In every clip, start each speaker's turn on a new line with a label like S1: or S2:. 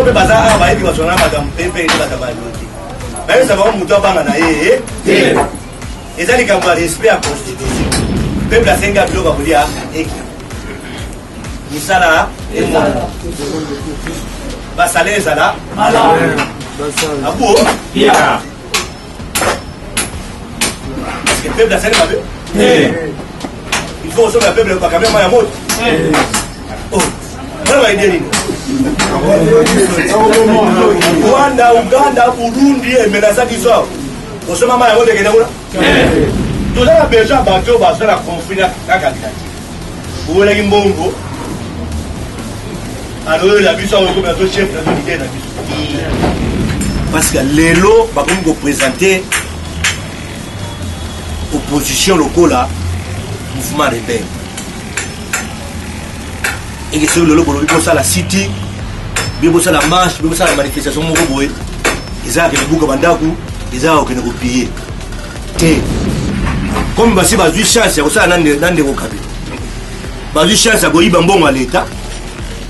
S1: pe baza a ba eti basona madame pepe eti batabaloki bayo ça va muto banga na ye eza likambo ya respect ya constitution peuple asenga biloko bakolia eki misala emona basala ezala abo parce que peuple asenga babe il faut aussi que le peuple bakamia moya moto Rwanda, Uganda, Burundi, Menasaki Zao. Nous sommes à Maïmo de Guénaoula. Nous avons besoin de bateau, parce que la conflit à Kakakati. Vous voulez un bon mot? Alors, la mission est comme un chef de l'unité. Parce que les lots, vous présenter opposition locale, mouvement rebelle. Et que sur le logo, il faut la city, il faut la marche, il faut la manifestation. Ils ont que beaucoup bandaku, ils ont que nous payer. Comme si vous avez chance, vous avez un dérocabi. Vous avez chance à vous bon à l'État.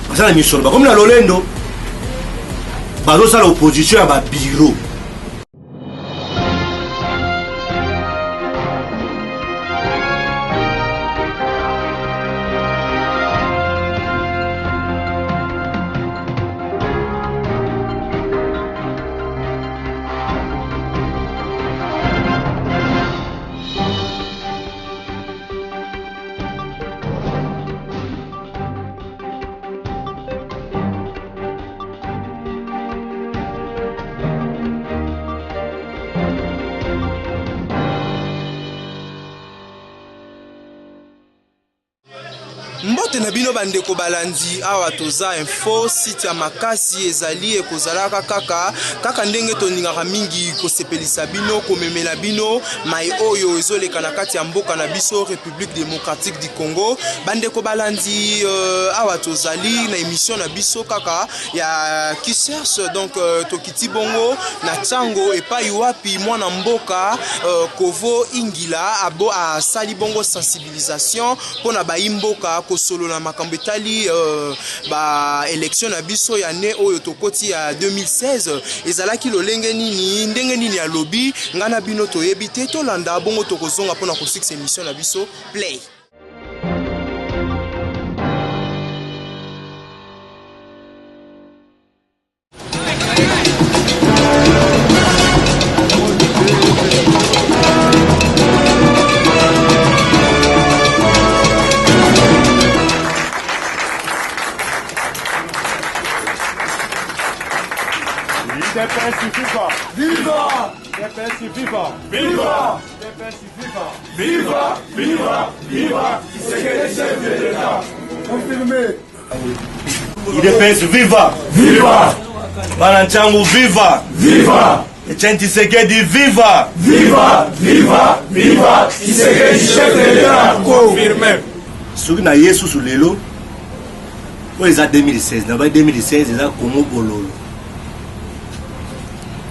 S1: Vous avez mis sur le comme la Lolendo, vous avez l'opposition à votre bureau.
S2: Mbote na bino bandeko balandi awa toza info site ya makasi ezali ekozalaka kaka ndenge toningaka mingi kosepelisa bino komemela bino mai oyo ezoleka na kati ya mboka na biso République démocratique du Congo. Bandeko balandi awa tozali na émission na biso kaka ya qui cherche donc tokiti bongo na tango epai wapi mwana mboka Kovo Ingila abo a sali bongo sensibilisation pona ba imboka solo na makambo etali ba élection na biso ya ne oyo tokoti ya 2016 ezalaki lolenge nini ndenge nini ya lobby ngana bino toyebi te tolanda bongo tokozonga pona ko six émission na biso play.
S3: Viva! Viva! Viva! Viva! Viva! Viva! C'est le chef de l'État. Confirmé.
S1: IDPS viva!
S3: Viva!
S1: Bananchangu viva!
S3: Viva!
S1: Etienne Tshisekedi viva!
S3: Viva! Viva! Viva! C'est le chef de l'État. Confirmé.
S1: Soki na Yesu sulelo. O eza 2016, na ba 2016 eza Congo bololo.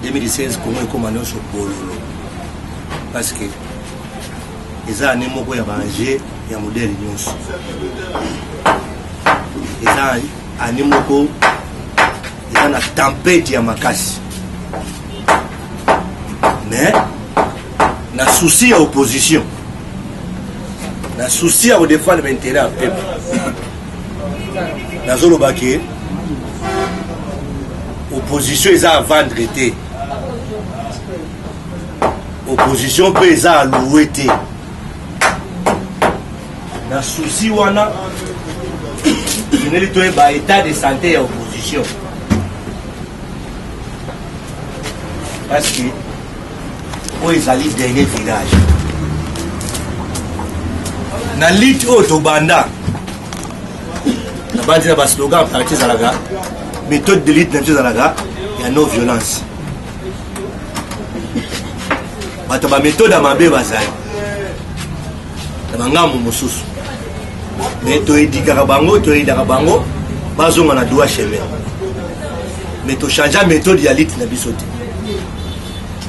S1: 2016 Congo ekomana nyonso bololo parce que eza ane moko ya banger ya modèle nyonso eza ane moko eza na tempête ya makasi mais na souci ya opposition na souci ya défendre l'intérêt ya peuple nazoloba ke opposition eza à vendre te opposition peut eza à louer te na souci wana ineli toyeba état de santé ya opposition parce que oyo ezali dernier virage na lutte oyo tobanda na bandi na baslogan parti ezalaka méthode de lutte na biso ezalaka ya non violence bato baméthode ya mabe bazali na bangambo mosusu mais toyedikaka bango toyedaka bango bazonga na droit chemin mais tochange méthode ya lutte na biso te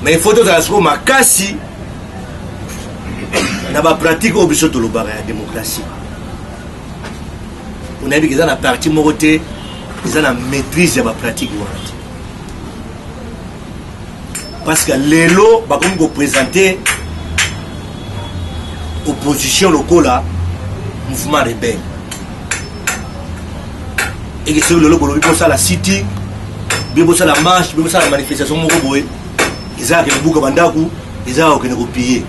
S1: mais il faut tozala sikoyo makasi na bapratique oyo biso tolobaka ya démocratie onayebi eza na parti moko te ils ont la maîtrise de la pratique. Parce que les lots, ils vont présenter opposition locale, mouvement rebelle. Et que c'est le logo, ils vont la city, ils vont la marche, ils vont la manifestation, ils ont le bouc bandaku, ils ont le piller.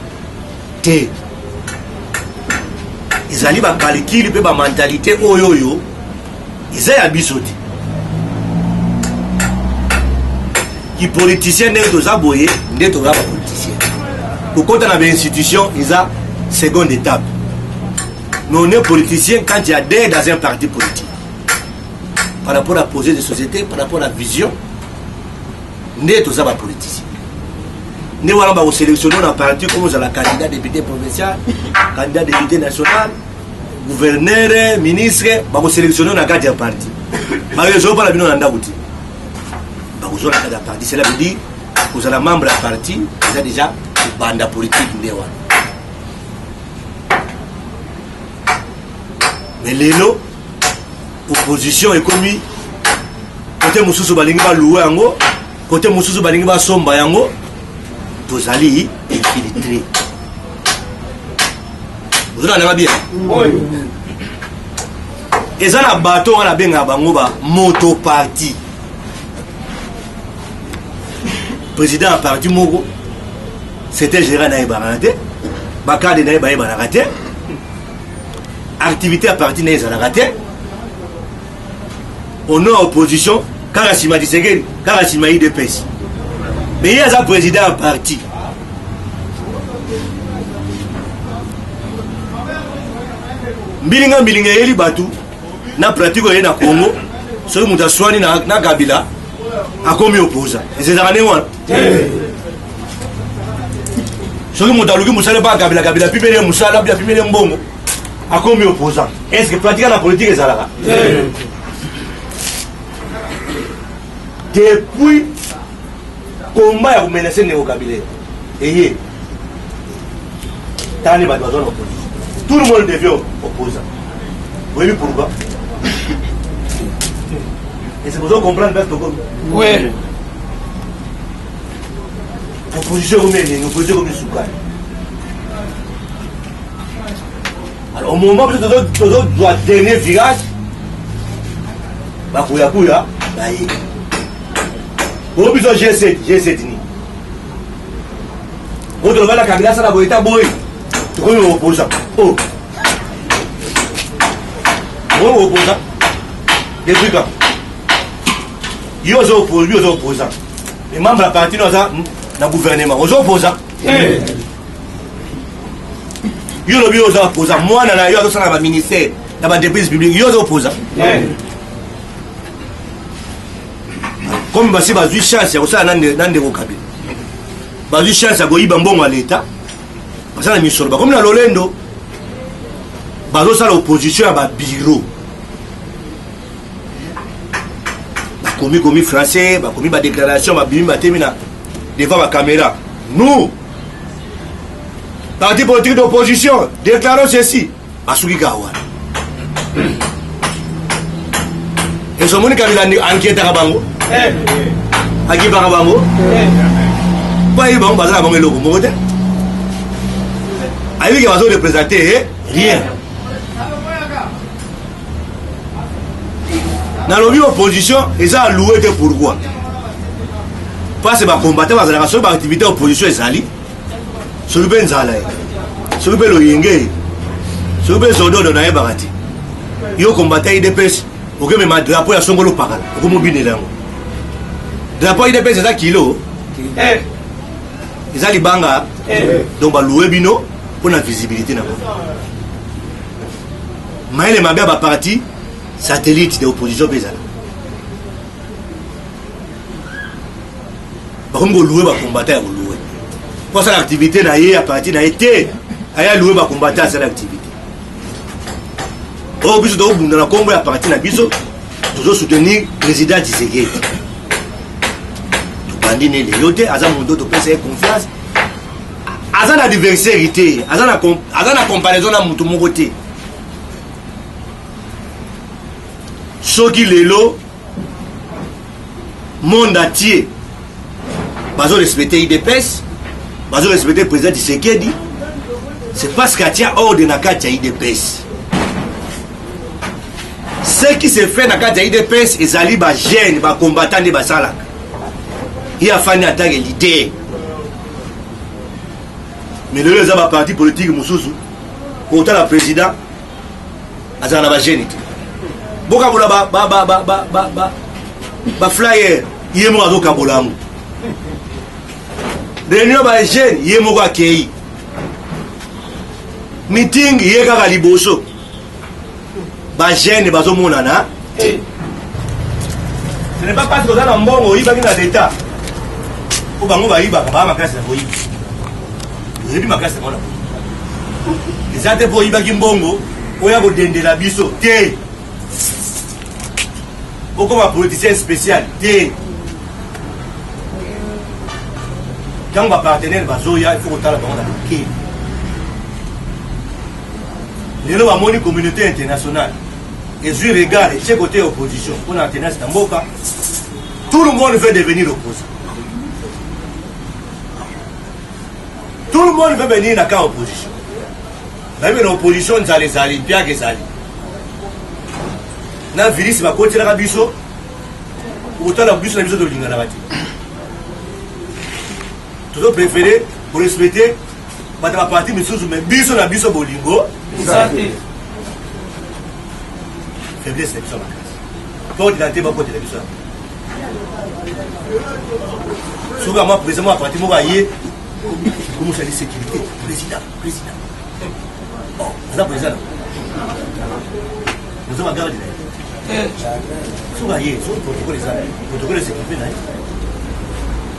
S1: Ils ont la calcul, la mentalité, ils ont abisoti. Qui politiciens n'est pas aboyé, n'est pas politicien. Pour quand on a une institution, ils ont seconde étape. Nous on est politiciens quand il y a des dans un parti politique. Par rapport à la projet de société, par rapport à la vision, n'est pas politicien. Nous allons sélectionner un parti comme la candidat député provincial, candidat député national, gouverneur, ministre, nous allons sélectionner un cadre de parti. Mais nous allons pas la vie dans la parti. Cela veut dire que vous êtes membre de la partie, vous êtes déjà une bande politique. Mais l'élo, l'opposition est commis. Côté Moussou Balingi va louer yango, côté Moussou Balingi va somba yango, tous allez infiltrer. Vous avez bien? Oui. Et ça, le bateau, on a bien un motoparti. Président a parti Mogo, c'était gérant Naï Barante, Bakade Naï Baï Barate, activité à parti Naï Zanarate, on a opposition, Karasima Dissegen, Karasima IDPS. Mais il y a un président à parti. Mbilinga Yeli Batu, na pratique na Congo, celui qui a soigné na Kabila, a commis opposant. Et c'est ça, celui qui a Moussala Kabila, Kabila, Pimele Moussala, Pimele Mbongo, a commis opposant. Est-ce que pratiquer la politique est ça? Depuis combat a menacé le Kabila. Et tout le monde devient opposant. Vous voyez pourquoi? Et c'est pour ça qu'on comprend le Togo. Oui. Opposition comme une opposition comme une soukaï. Alors au moment où tu dois dernier virage, bah Kouya, bah y est. Au besoin G7 ni. Au devant la Kabila, ça la boïta boy. Tu connais l'opposant. Oh. Bon opposant. Depuis quand? Ils sont opposants. Les membres de la partie dans le gouvernement, ils sont opposants. Ils sont opposants. Moi, je suis dans le ministère, dans l'entreprise publique, ils sont opposants. Comme si vous avez une chance, vous avez une vocabulaire. Vous avez une chance à bon à l'État. Parce que comme dans l'Olendo, vous avez l'opposition à bureau. Commis français, commis ma déclaration, devant la caméra. Nous, parti politique d'opposition, déclarons ceci. Asuki Gawa. Et ce monde qui a enquête à Bango. À qui par Bango? Pas y bon, bazar à Bango et logo. Aïe, qui va se représenter rien. Dans l'opposition, ils ont loué pourquoi? Parce que les combattants, les activités d'opposition, ils allaient. Celui qui est Zalaï, celui qui est Loyenge, celui qui est Zodo de Naï Barati. Ils ont combattu IDPS, ils ont mis un drapeau à Songolo Pagal, ils ont mis un drapeau IDPS, c'est ça kilo. Ils ont les banga, donc ils ont loué Bino pour la visibilité. Mais les Mabia sont partis. Satellite de l'opposition pesale. Par contre, vous louez, vous combattez, vous louez. Pour ça, l'activité n'a pas à partir n'a été. Aïe, louer, vous combattez à cette activité. Au but de dans la combat à partir de Biso, toujours soutenir le président Tshisekedi. Tout bandiner les lotés, Azan Mondo, tout penser confiance. Azan adversité, Azan la comparaison à Moutoumou côté. Ceux qui les lots, monde entier bazo respecter IDPS, bazo respecter le président Tshisekedi. C'est parce qu'il y a ordre dans le IDPS. Ce qui se fait dans le IDPS, ils allaient les jeunes, les combattants de Basalak. Il y a fallu attaquer l'idée. Mais le reste de parti politique, Moussous, pour le président, il y a des jeunes. Boka bola ba flyer yemo azoka bolango réunion ba jeune yemo kwa kei meeting yeka ka liboso ba jeune bazo monana ce n'est pas parce que dans la mbongo ibaki na l'état ko bango ba iba ba makasi na boyi yebi makasi na ezate bo ibaki mbongo oya ko dendela biso te. Pourquoi un politicien spécial? Quand on va partenaire, il faut qu'on ait la parole. Les gens de la communauté internationale, et je regarde chaque côté opposition, on a tendance à Mboka, tout le monde veut devenir opposant. Tout le monde veut venir dans l'opposition. Même l'opposition, ça les allie, bien que ça allie. Na virus va continuer à biso autant la biso na biso de lingana bati tout préféré pour respecter pas de la partie mais sous mais biso na biso bolingo santé faiblesse de biso pour identité ba côté de biso souvent moi président à partir moi yé comment ça dit sécurité président oh ça président nous avons gardé souvent sur protocole de sécurité là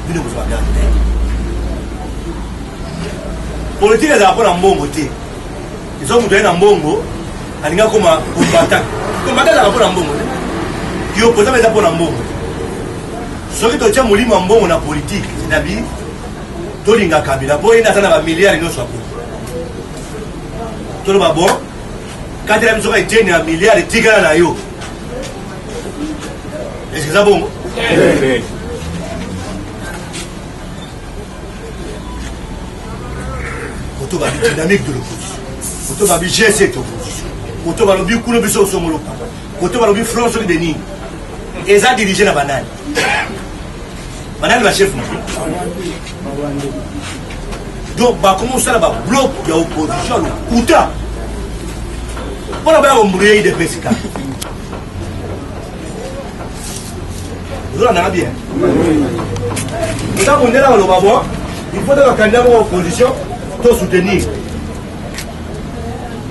S1: nous devons regarder politique est d'abord en bon côté ils ont monté en bongo alinga comme combattant d'abord en bongo qui opposant mais d'abord en bongo ce qui tient molimo en bongo na politique c'est-à-dire tolinga kabila pour ina sana ba milliards no soit tout le bon quand il a besoin de tenir un milliard de tigres na yo. Est-ce que c'est bon? Oui. Quand on va la dynamique de l'opposition, quand on va la GC de l'opposition, quand on va le Koulou Bisso Somolo, quand on va le François de Denis, et ça dirige la banane. Banane va chef. Donc, comment ça va bloquer l'opposition, le Kouta? On va avoir un bruit de PCK. Vous en avez bien. Nous avons dans le Babo, il faut que le candidat de l'opposition soit soutenu.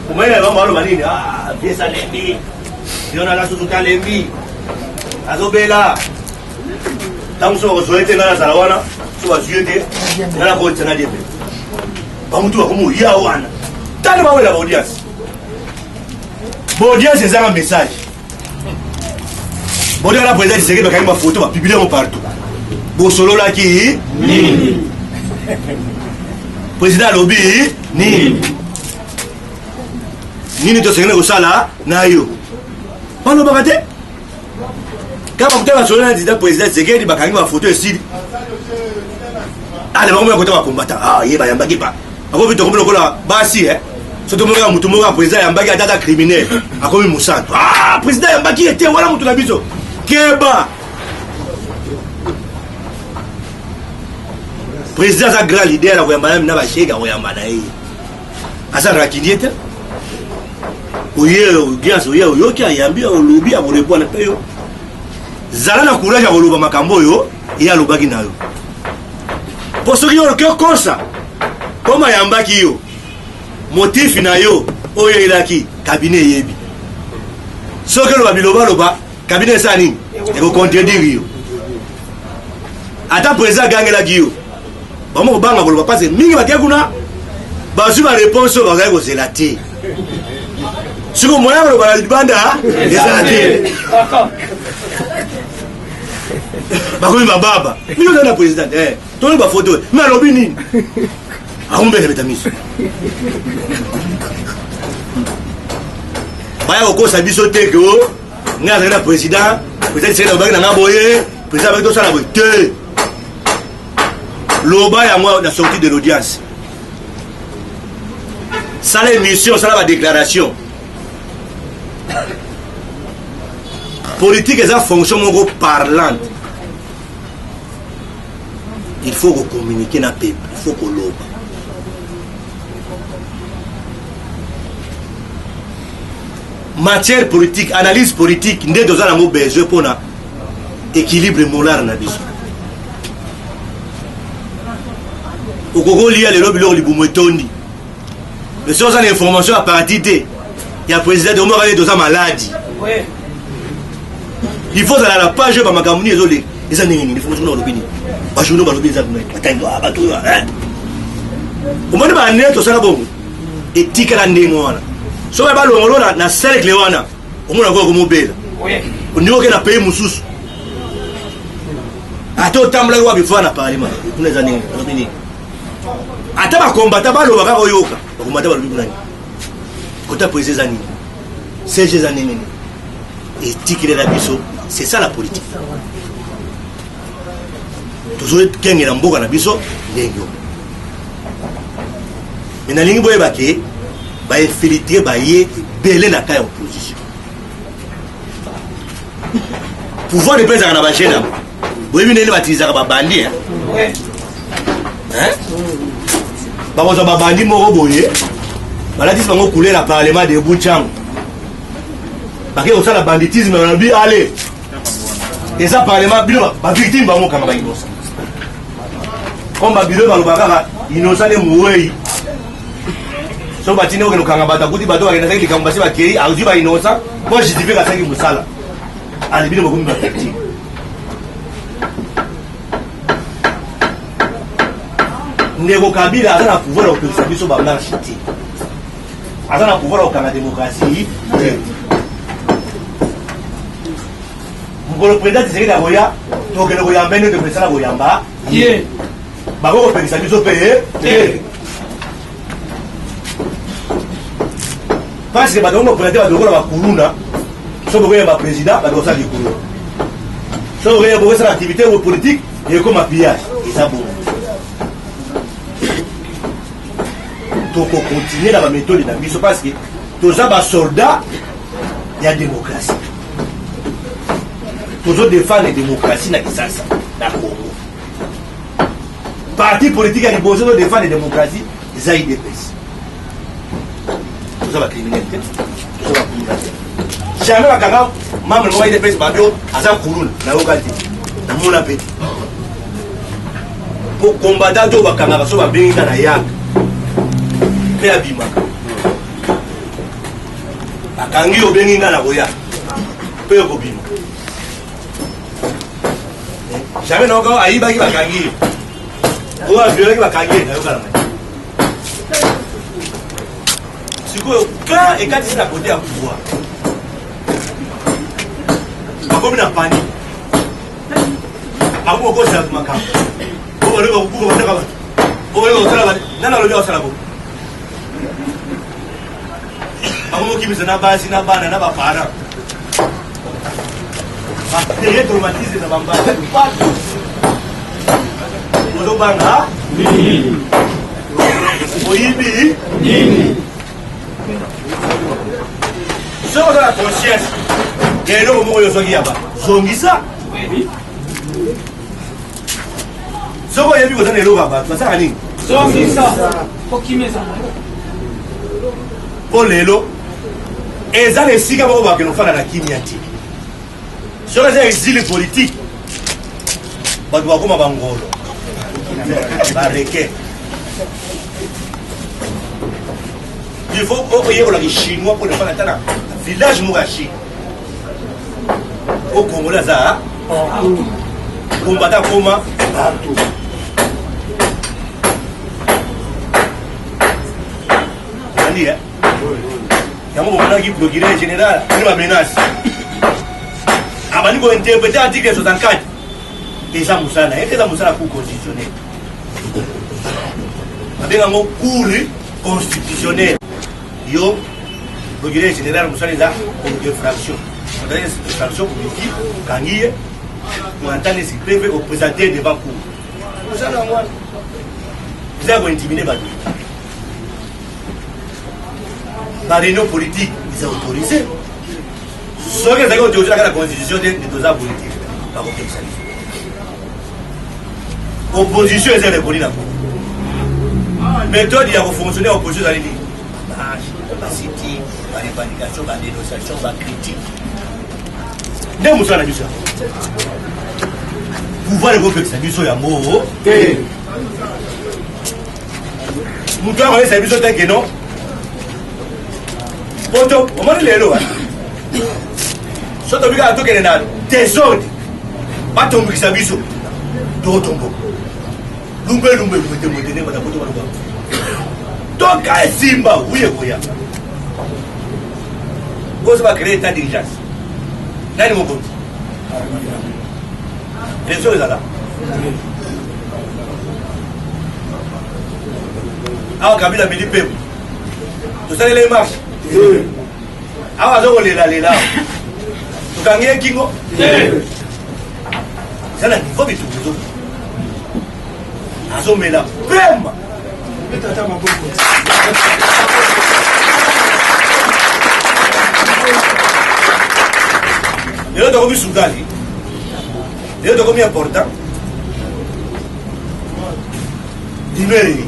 S1: Pour moi, il y a un malin, ah, bien ça l'envie. Il y en a là sous tout l'envie. Azobela. Tant que vous souhaitez dans la Salawana, soit souhaité, dans la Côte Sénat. Bamutu comme Yawana. Tant que vous avez l'audience. L'audience, c'est un message. Bon, la présidente Tshisekedi va faire une photo, va publier partout. Bon, solo là qui ni. Président lobby ni. Ni to sengene ko sala na yo. Pas le bagate. Quand on va solo là président Tshisekedi va faire une photo ici. Ah, les gens vont combattre. Ah, il va y avoir pas. Ako vite comme là basi surtout moi mutu mo président Yambaki atata criminel. Ako mi musanto. Ah, président Yambaki était voilà mutu na biso. Keba président a grand leader à Oyamba na ba chega Oyamba na ye asa rakiniete oye audience oye oyoki ayambi olobi aborepona pe yo zala na courage akoloba makambo yo ye alobaki na yo po soki yo ke kosa koma Yambaki yo motif na yo oyo elaki cabinet yebi soki lo babiloba loba cabinet sani et ko contredire yo ata président gangela giyo bamo banga boloba parce mingi bakia kuna bazu ba réponse ba ga ko zelati siko moya ko ba libanda zelati ba ko ba baba mino na président tolo ba photo mais alobi nini aumbe le betamis baya ko sa biso te ko nga na président c'est le bagna na boye président avec tout ça la beauté. Loba et moi, on a sorti de l'audience. Ça l'émission, ça la déclaration. Politique, c'est une fonction parlante. Il faut communiquer dans le peuple, il faut qu'on l'obe. Matière politique, analyse politique, nous avons besoin pour l'équilibre moral. Au Congo, il y a les lobbies qui sont mais si on a l'information à partir de il y a le président de Omar qui est malade. Il faut aller à la page de Makamouni et les informations dans l'opinion. Je ne sais pas si vous avez on va dire que ça bon et tikala ndengwana so ba longolo na cercle wana omona ko mobile on dit que na pays mususu ato tambla wa bifana parlement tuneza nini nini ata ba combattant ba lo ba koyoka ba combattant ba lubuna ni kota président nini c'est nini et tikile la biso c'est ça la politique toujours kenge na mboka na biso ndengyo. Mais dans les gens qui ont infiltré, ils ont la taille opposition. Pouvoir de président dans la chaîne, vous avez vu les bandits. Parce que les bandits sont ils ont coulé le parlement de Boucham. Parce que le banditisme, on a dit allez. Et ça, le parlement, les victimes sont innocents. Comme les victimes sont innocents, ils so batine ko kanga bata kuti bato bakenda saki likambasi bakeri azuba inosa ko justifier ka saki musala alibile mokomi bakati ndeko Kabila azana pouvoir au peuple biso ba marchiti azana pouvoir au kanga démocratie ngolo président tseki da boya to ke no yamba ne de président boyamba ye ba ko pekisa biso paye parce que les gens qui ont été en Kuruna sont les présidents qui ont été en Kuruna. Ils ont été en activité politique et comme un pillage. Et ça, bon. Donc, on continue dans la méthode de la mission parce que tous les soldats, il y a la démocratie. Tous les défendent la démocratie dans le Congo. Parti politique qui a besoin de défendre la démocratie, ils ont des pays. La criminalité, jamais la caga, maman ne va pas être babio, azam kurun, na okati, na mona peti. Pour combattre tout le caga, so va bien dans la yak, fait abima. La kangi au bien dans la roya, peu au bima. Jamais non quand aïba qui va kangi, ou un vieux qui va kangi, na okala. Quand et quand c'est à côté à pouvoir, comme la panique, à vous aussi à ma carte. Vous allez vous vous faire vous allez vous faire non non le gars ça là vous. À vous qui me s'en a pas si n'a pas n'a pas para. Ah, c'est traumatisé dans ma base. Vous au banga? Oui. Oui oui. Si on a la conscience, il y a un homme qui est là. Zongisa. Si on a vu que vous avez un homme qui est là, Zongisa. Pour les lots, et ça, les sigas vont voir que nous faisons la Kimiati. Si on a un exil politique, on doit comme un bangolo. Barrequet. Il faut payer les Chinois pour ne pas attendre. Village Mourachi. Au Congo, là, combattant comment partout. Il y a un moment qui bloquerait le général, il va menacer. Avant de interpréter l'article 64, et ça, Moussana, pour constitutionnel. Avec un mot court constitutionnel. Yo, le général Moussa les a comme infraction. Une infraction politique, Kangiye, pour entendre ce PV au présenter devant cour. Vous avez intimidé Badou. La réunion politique, ils ont autorisé. Ce qui est autorisé dans la constitution des dosage politiques. Opposition est reconnue là. Méthode, il y a fonctionné en opposition dans les lignes. La city, la revendication, la dénonciation, la critique. Ne vous en avez ça. Pouvoir le groupe, c'est du sol à mot. Nous devons aller servir tel que non. Poto, on m'a dit les lois. Soit obliga à tout qu'elle n'a désordre. Pas tomber sa biso. Do tombo. Lumbe te modene mata poto mata. Donc à Simba, oui et quoi. Vous va créer ta diligence. Nani mon compte. Les choses là. Ah, Kabila midi peu. Tout ça les marches. Ah, on les là. Tu gagnes kingo. Ça n'a pas du tout. Azomela. Prême. Les autres comme Sougali. Les autres comme important. Dimeri.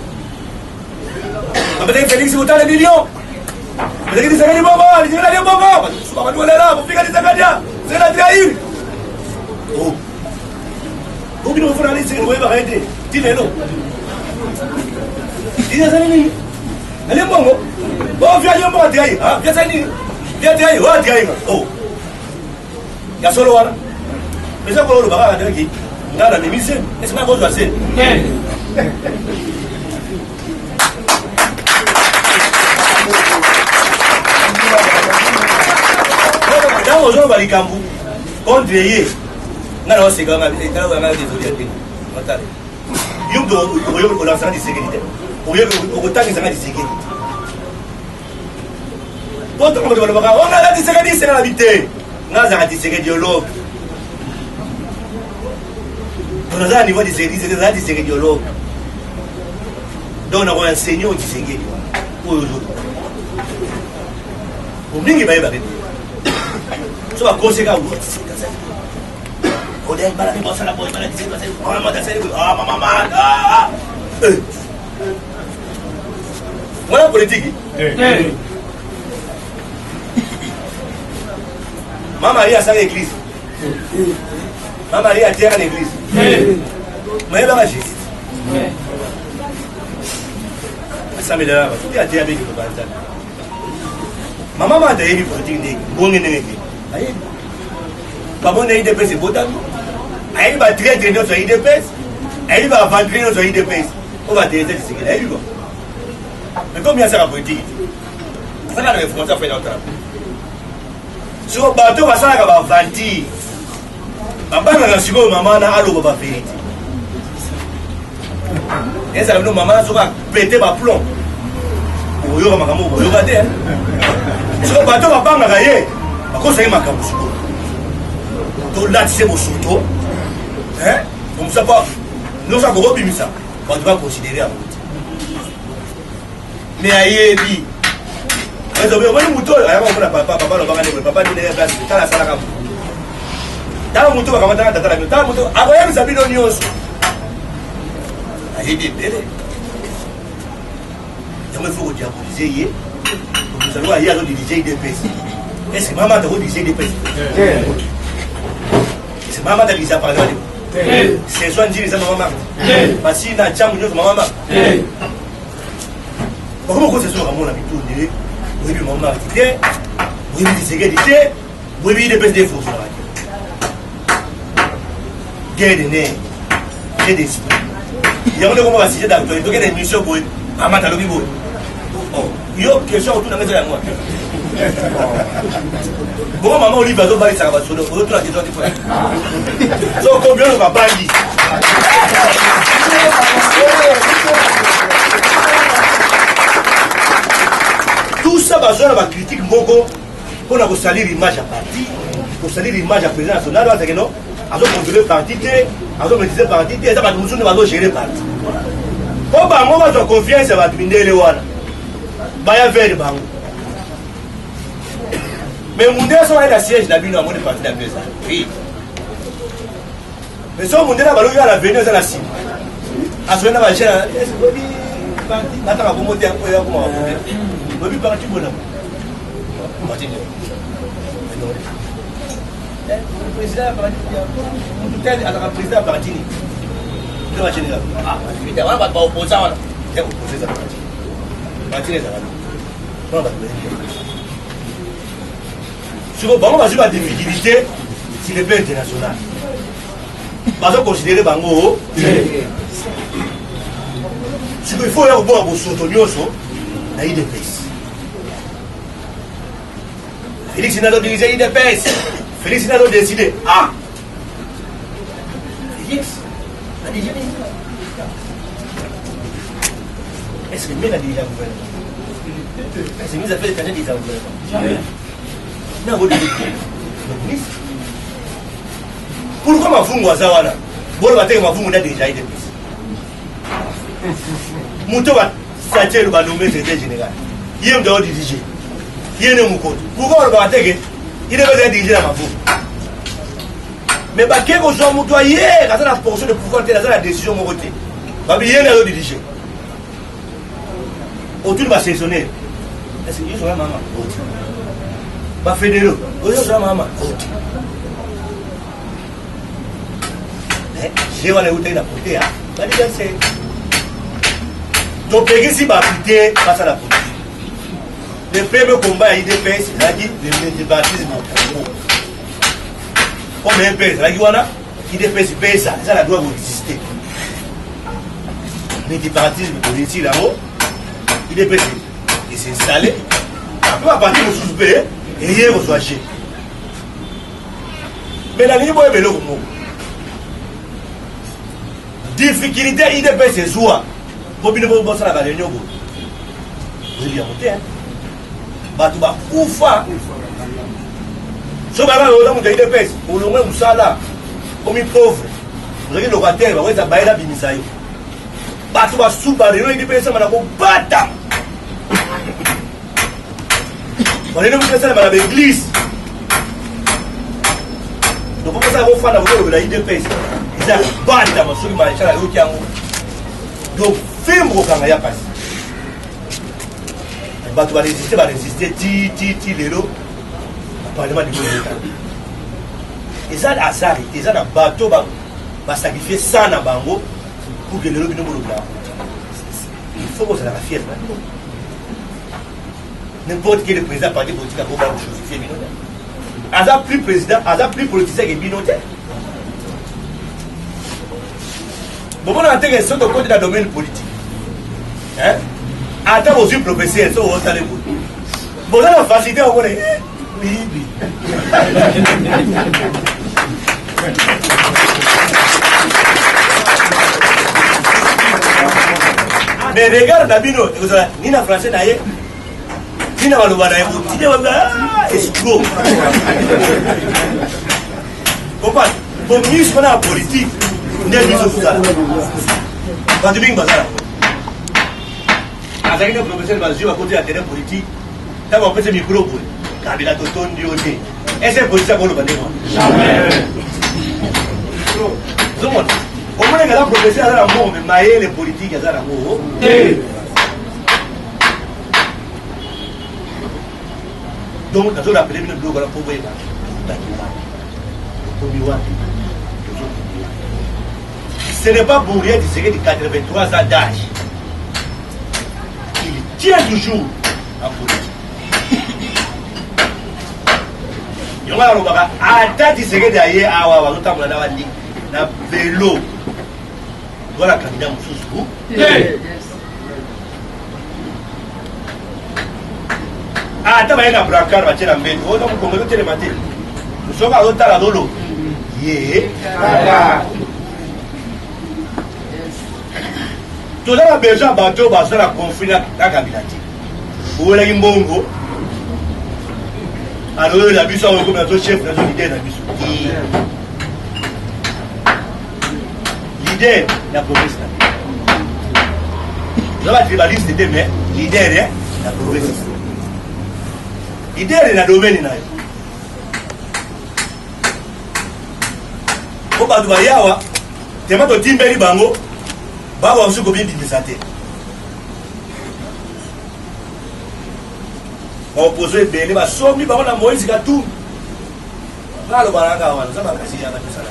S1: Après Félix, vous avez des millions. Vous avez des millions. Vous avez des millions. Vous avez des millions. Vous avez des millions. Oh. Vous avez des millions. Vous avez des millions. Vous avez des millions. Vous avez des millions. Vous avez des millions. Vous avez des millions. Vous avez des millions. Oh. Il y a solo. Mais ça, vous avez des millions. Vous avez des millions. Est-ce que vous avez des millions? Dans vos zones Balikambu, contre les non, c'est quand même désolé. Yum do l'ensemble de sécurité. Autant que ça de sécurité. Quand on a la sécurité, c'est la vérité. On a la sécurité dialogue. On a un niveau de sécurité, c'est la sécurité dialogue. Donc on a un enseignant qui sécurité. Pour aujourd'hui. Pour nous, il va y avoir. So va conséquent on est malade bon ça la bonne maladie c'est passé on m'a dit ah maman voilà politique maman Maria ça l'église maman Maria tient à l'église mais elle va agir ça me dérange tout est avec le bazar maman m'a dit politique des bon négé aïe comment on a IDPS c'est botam aïe va traiter notre IDPS aïe va vendre notre IDPS on va traiter ce qu'il aïe mais comme il y a ça la politique ça la réforme ça fait notre sur bateau va ça va vendre papa na siko maman na alo ba vérité et ça nous maman ça va péter ma plomb pour yo makambo pour yo bater sur bateau va pas ngaya parce que c'est makambo to là c'est mon surtout hein comme ça pas nous ça go bimisa on doit considérer à mais aïe bi mais on va nous moto aïe on papa on va aller papa dit derrière place ta la sala comme ta moto va kamata ta moto aboya misabino nyonso aïe bi bele il faut diaboliser nous allons aller à diriger des pays est-ce que maman t'a diriger des pays c'est maman t'a dit ça par exemple c'est soit dire ça maman parce que na chambre de maman comment que c'est ça maman la bitourner oui maman dit oui c'est que dit oui des pays des faux guerre de nez et des il y a comment va siger d'acteur donc des missions pour maman t'a lobi yo question autour de la moi bon maman Olivier va donc ça va sur le autour la question du point so combien on va pas dire tout ça besoin de critique moko pour la salir l'image à parti pour salir l'image à président national c'est que non azocontrôle parti te azomaîtrise parti te eza bato mosusu nde bazogere parti mpo bango bazwa confiance ya bato mindele wana baya vere bango mais mundele so ayeda siège na bino amoni parti na bino eza mais so mundele baloki ala veni eza na nsima asoki na bagena bataka bongo te oya komaka mundele lobi parti bona parti président mutu tel azaka président ya parti nini nde bacheneka wana bato baoposa wana te opose eza parti parti ne ezaka wana bato siko bango bazwi badifficulté sur le plan international bazoconsidere bango siko il faut ya kobonga bosoto nyonso na idps Félix nazodirige idps Félix nazodécide Félix adirige est-ce que mbe na dirige gouvernement est-ce que mise à faire étranger dirige gouvernement pourquoi mavungu aza wana bolo bateke mavungu nda déjà idps moto basatielo banome secrétaire général ye moto aodirige ye ne mokoto pourquoi balo bateke idps eza dirige na mavungu mais bakei kozwa moto aye aza na portion de pouvoir te aza na décision moko te babi ye nde azodirige autour basaisonnaire est-ce que yozwa mama bafédéraux oyozwa mama oti je wana eutaki na kote badidase topekisi bapi te basala politique le premier combat ya idps ezalaki multipartisme congo comme mpe ezalaki wana idps mpe eza na droit koexiste multipartisme koréussir yango idps esinstallé ape baparti mosusu mpe eye kozwa je mais nalingi boye beloko moko difficulté idps ezwa mpo bino bosala bareunion boye oyebi yango te bato bakufa so baka oza moto ya idps olongwe mosala omi pauvre ozalaki locataire bakoeza bayela bimisa yo bato basu bareunion idps esama na kobata bareunion idps esalema na baeglise dokopesala kofanda kokolobela idps eza batama soki maréchal ayoki yango donc fimbo kokanga ya pasi bato barésiste ti lelo parlement dikoleka eza azari eza na bato basacrifie sa na bango pour que lelo bino bolobela il faut kozalaka fier na bino n'importe quel président parti politique akoba kojustifie bino te aza plus président aza plus politicien ke bino te bomona na teke so tokoti na domaine politique ata bozwi professeur so osale boye boza na facilité omona bibi mais regarde na bino ekozala ni na français na ye ni na baloba na ye botide escro comprendre bomis wana ya politique nde biso tozala bato mingi bazala azalaki na professeur bazwi bakote ya terrain politique ntango bapesa mikro boye kabila totondi yo te ese politique akoloba nde mwana ozomona omonenge aza professeur aza na moko me mayele politique aza nango donc nazolapele bino biloko wana mpo boyeba okomi wapi ce n'est pas pour rien disait de 83 ans d'âge il tient toujours en politique yongo alobaka ata Tshisekedi aye awa bazotambola na bandi na velo voilà candidat mosusu ata baye na brancard batie na mbeto oza mokongo ezotelema te soki azotala lolo ye toza na besoin bato bazala conflit na kabila te owelaki mbongo aloyola biso aokomi nazo chef nazo lider na biso leader la province. Nous avons tribaliste de mais leader la province. Leader na domaine nayo. Ko ba duba yawa tema to timbeli bango baba usuko bibi bisate. Opposé bele ba somi ba na Moïse Katumbi. Ngalo baranga wana zama kasi yana tusala.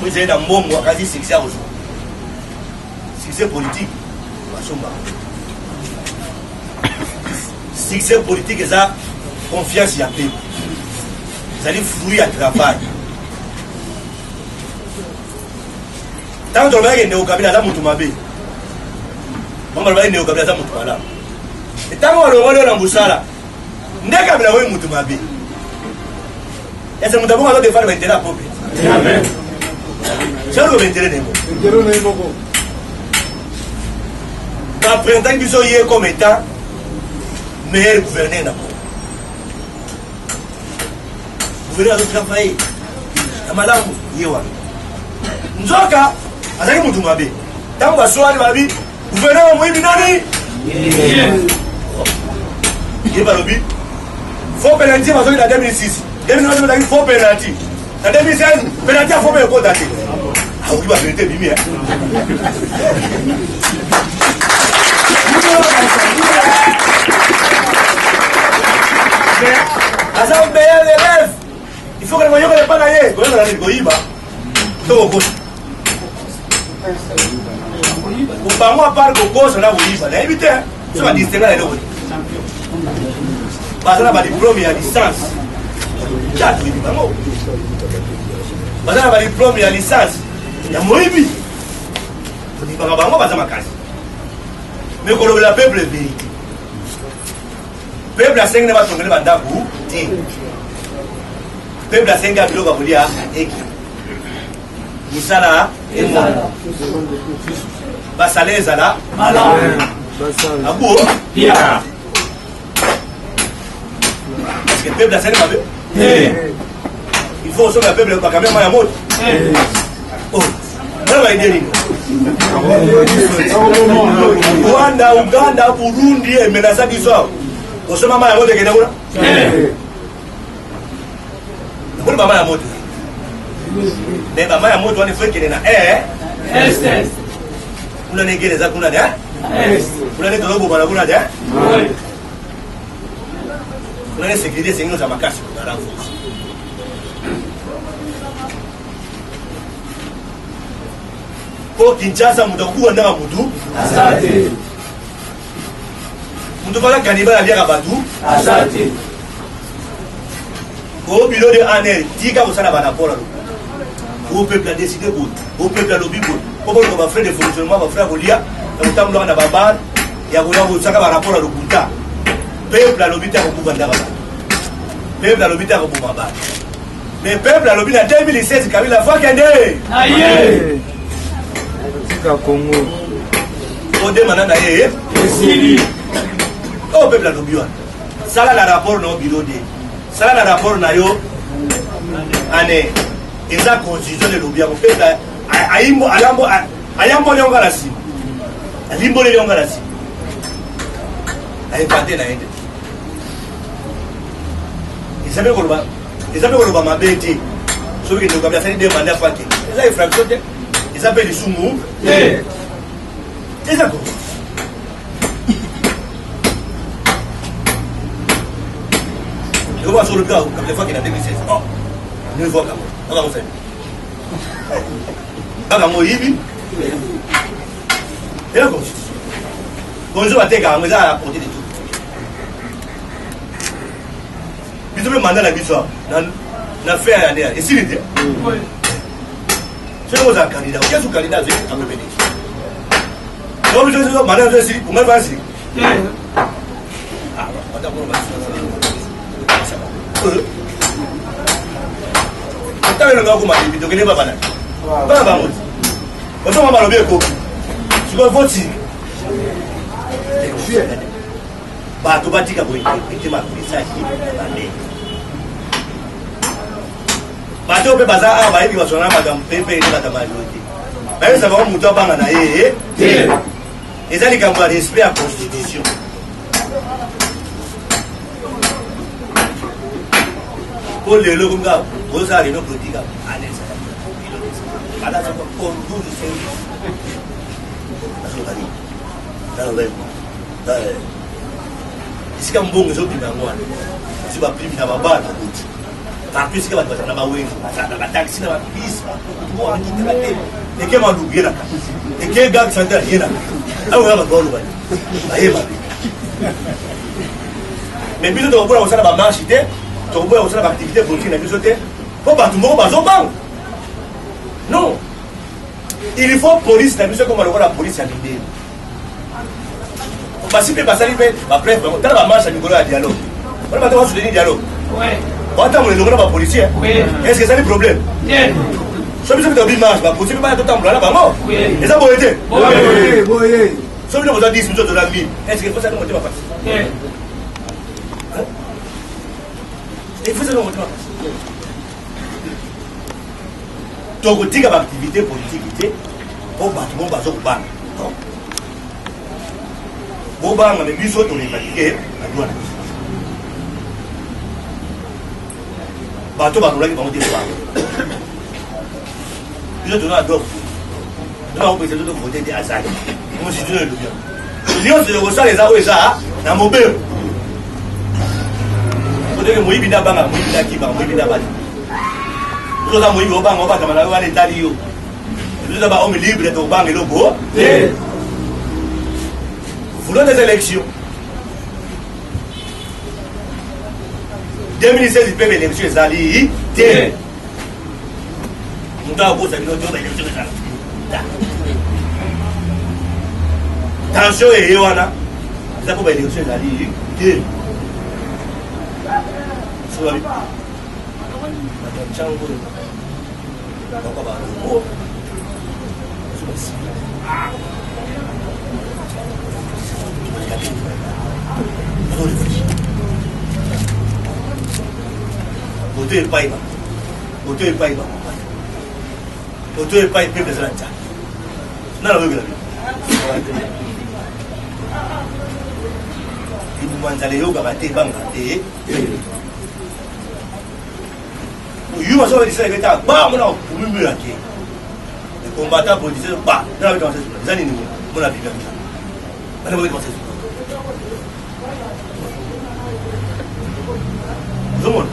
S1: Moïse enda mbongo akazi succès ozo. Succès politique basomba. Succès politique et ça confiance ya peuple. Ça dit fruit à travail. Tant que le ne okabila za mutu mabe. Mama le ne okabila za mutu mala. Et tant que le roi na mbusala. Ndeka bila wewe mutu mabe. Ese mutu bonga de faire l'intérêt propre. Amen. C'est le l'intérêt de moi. Par printemps qui sont hier comme étant meilleur gouverneur d'abord. Gouverneur de travailler. Amalamu yewa. Nzoka azali mutu mabe. Tangu baswali babi gouverneur muhimu nani? Yeba lobi. Faux penalty bazoli na 2006. 2009 bazoli faux penalty. Na 2016 penalty a faux penalty ko date. Ah oui ba vérité bimi hein. Asa un meilleur élève. Il faut que le voyons ne pas d'ailleurs. Voyons la Goïba. Tout gauche. Pour pas moi par gauche là Goïba. Là éviter. Ça va distinguer les deux. Parce que là diplôme et à licence. Quatre oui bango. Parce que là diplôme et à licence. Ya moibi. Faut dire pas bango baza makasi. Mais qu'on le peuple vérité. Peuple a 5 ne va tomber bandaku. Peuple a 5 biloko bakolia eki. Musala emo. Basala ezala malamu. Abo bien. Parce que peuple a 5 babe. Il faut aussi que le peuple pas quand même à mode. Oh. Rwanda, Uganda, Burundi et Menasa Kiswa. Au sommet, maman a monté que d'ailleurs. Vous maman a monté. Mais maman a monté, on est fait qu'il est là. Vous n'avez pas les accounades, hein? Vous n'avez pas les accounades, hein? Vous n'avez pas sécurité, c'est nous à ma casse. Pour Kinshasa, Moutakou, on a un Moutou. Asate. Moutou, la cannibale à bien à Badou. Asate. Au bureau de Anel, Tika, vous savez, la rapport à l'eau. Au peuple a décidé, au peuple a lobby, comment on va faire des fonctionnements, on va faire Golia, on va faire la Babar, et à Golia, vous savez, rapport à l'eau. Peuple a lobby, à Boubanda. Peuple a lobby, à Boubanda. Mais peuple a lobby, en 2016, quand il a fait qu'il y a aïe!
S3: Congo.
S1: On demande à eux. Au peuple à l'obio. Ça là, le rapport non bureau de. Ça là, le rapport na yo. Année. Et ça constitution de l'obio. Au peuple à Imbo, à Lambo, à Yambo Léonga la sim. À Limbo Léonga la sim. À épater la aide. Ils savaient qu'on va. Ils savaient qu'on va m'embêter. Sauf que nous avons fait des mandats fatés. Ils avaient fractionné. Ils appellent les soumous. Et ça quoi? Je vois sur le cas, comme les fois qu'il a 2016. Oh, nous voyons comment. On va faire. Quand on y et la constitution. Bonjour à tes gars, on a apporté des trucs. Ils ont le mandat à la victoire. On a fait un année. Et s'il était? C'est un candidat. Qu'est-ce que le candidat veut à me bénéficier? Donc, je dis, madame, je suis, vous m'avez pas dit. Ah, madame, vous m'avez dit. Attends, le gars, vous m'avez dit, donc il n'est pas banal. Pas banal. On s'en va mal au bien, quoi. Tu vas voter. Bah, tu vas dire que vous avez ma message. bato pe baza a bayebi basona madame pepe et madame majorité bayo ça va muto banga na ye eza likambo ya respect ya constitution ko lelo kunga boza lelo politika alesa ala ça va pour tout le service asokani dans isika mbongo ezobima ngwana si baprimi na babana kuti partout isika bato bazala na bawengi bazala bataxi na babisi mwana kitela te eke malubu yena eke gag central yena awo ya bato oloba bayeba mais biso tokopona kosala bamarche te tokopona kosala baactivité politique na biso te mpo bato moko bazobanga non il faut police na biso koma lokola police ya mindele basi mpe basali mpe bapref tala bamarche ya mikolo ya dialogue wana bato basoutenir dialogue batambola elongo na bapolisier est ce que ezali problème so biso bito bimarche bapolisier mpe baya totambola na bango eza boye te so bino boza 10 biso toza 1000 est ce que efosali motema pasi efosali motema pasi tokotika baactivité politique te mpo bato mo bazokobanga bobanga me biso tolekatike adwana bato balolaki bango te banga biso tona ador tona kopesa to tovote te azali constitution elobi nyonso ekosala eza oyo eza na mobelo oteke moyibi nde abanga moyibi nde akibanga moyibi nde abati biso oza moyibi obanga obatama na wana etali yo biso oza bahome libre tokobanga eloko te. Voulons des élections. 2016, il peut y avoir des élections. Nous avons des élections. Tension et Yoana. Nous avons des élections. Auto epai ba auto epai pe bezala nta na la wegela ibu manzale yoga bate banga te uyuma so disela beta ba mona umimu yake le combattant politicien ba na la beta zani ni mona bibi bana beta c'est Zomon,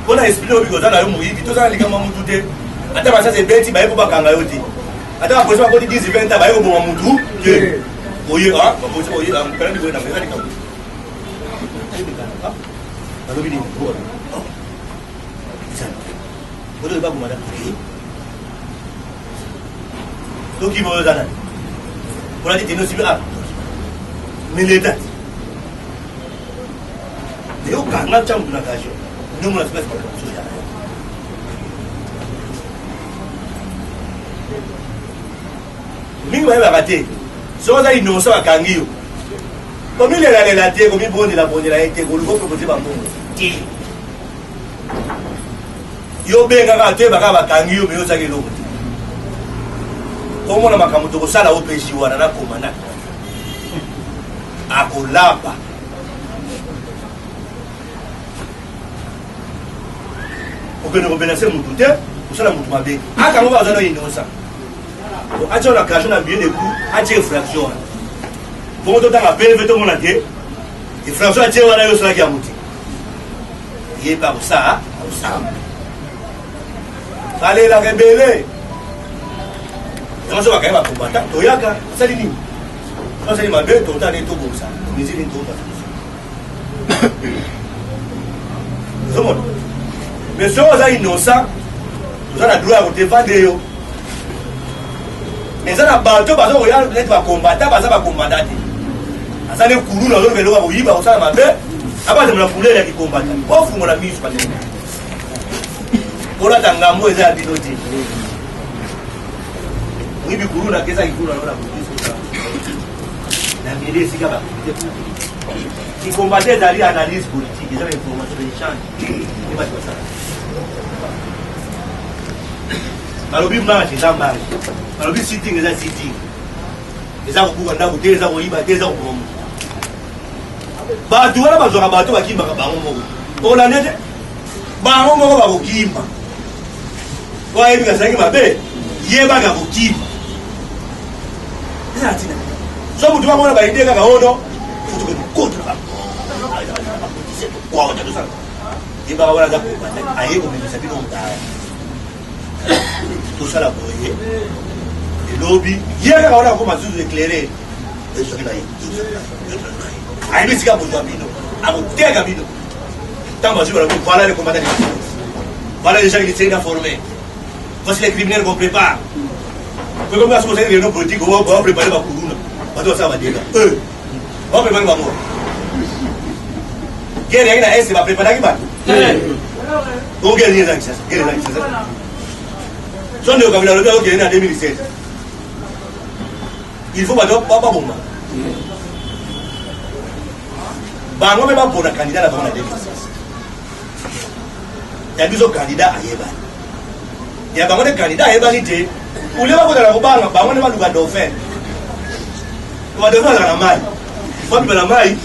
S1: on a expliqué au Bigoza na yo muyibi to za likama mutu te ata basa se beti ba yeko bakanga yo te ata ba posa ko 10 20 ba yeko bo mutu ke oye ba posa oye am pera ni na mera ni ka alo bidi ko isan bodo ba ko mada to ki bo za na pour dire no sibi a militaire yo kanga chambu na kasho ndio mna space kwa soja mingi ba bate so za inosa bakangi yo komi la te komi bonde la ete ko luko proposer ba mbongo ti yo benga ka te baka bakangi yo meyo sake loko komo na makamuto ko sala opeshi wana na komanda akolaba okene kobenase mutu te osala mutu mabe akango baza na inosa atia na kajo na bien de coup atia infraction bongo totanga pv tomona te infraction atia wana yo osalaki ya muti ye pa kosala osala alelaka ebele yango so bakaye bakombata toyaka osali nini osali mabe tota nde tobosa misili nde tobasa ozomona mais soki oza innocent oza na droit ya kotevande yo mais eza na bato baza koya neti bakombata baza bakombata te aza ne kuluna ozoloba eloko ya koyiba kosala mabe abazemola couleur ya kikombata ofungola miso bate olata ngambo eza ya bino te oyibi kuluna keza kikuluna lona na miele esika baactivité politique kikombata ezali analyse politique eza na information echange ebati basala balobi marche eza marche balobi sitting eza sitting eza kobuka ndako te eza koyiba te eza kokomo bato wana bazwaka bato bakimbaka bango moko olande te bango moko bakokimba wayebika zalaki mabe yebaka kokimba eatina so mutu bamona baide kaka ono futuke kotra kwawata tosala yebaka wana aza kobanda aye komemisa bino motaya tosala boye elobi ye kaka wana akoma zuzu éclairé esoki na ye ayebi esika kozwa bino akoteka bino ntango bazwi balobi voilà le combattant voilà les gens qui tiennent à former voici les criminels qu'on prépare comme ça c'est une réunion politique on va préparer ma couronne bato basala badega on va préparer bango guerre yaki na est bapreparaki bato o guerre ni ezalaki sasa guerre ezalaki sasa so ndeko kabila alobi akokende na 2017 il faut bato babomba bango mpe bapona candidat na bango na 2016 ya biso candidat ayebani ya bango nde candidat ayebani te ule bakotala kobanga bango nde baluka dauphin badauphin azala na mai babiba na mai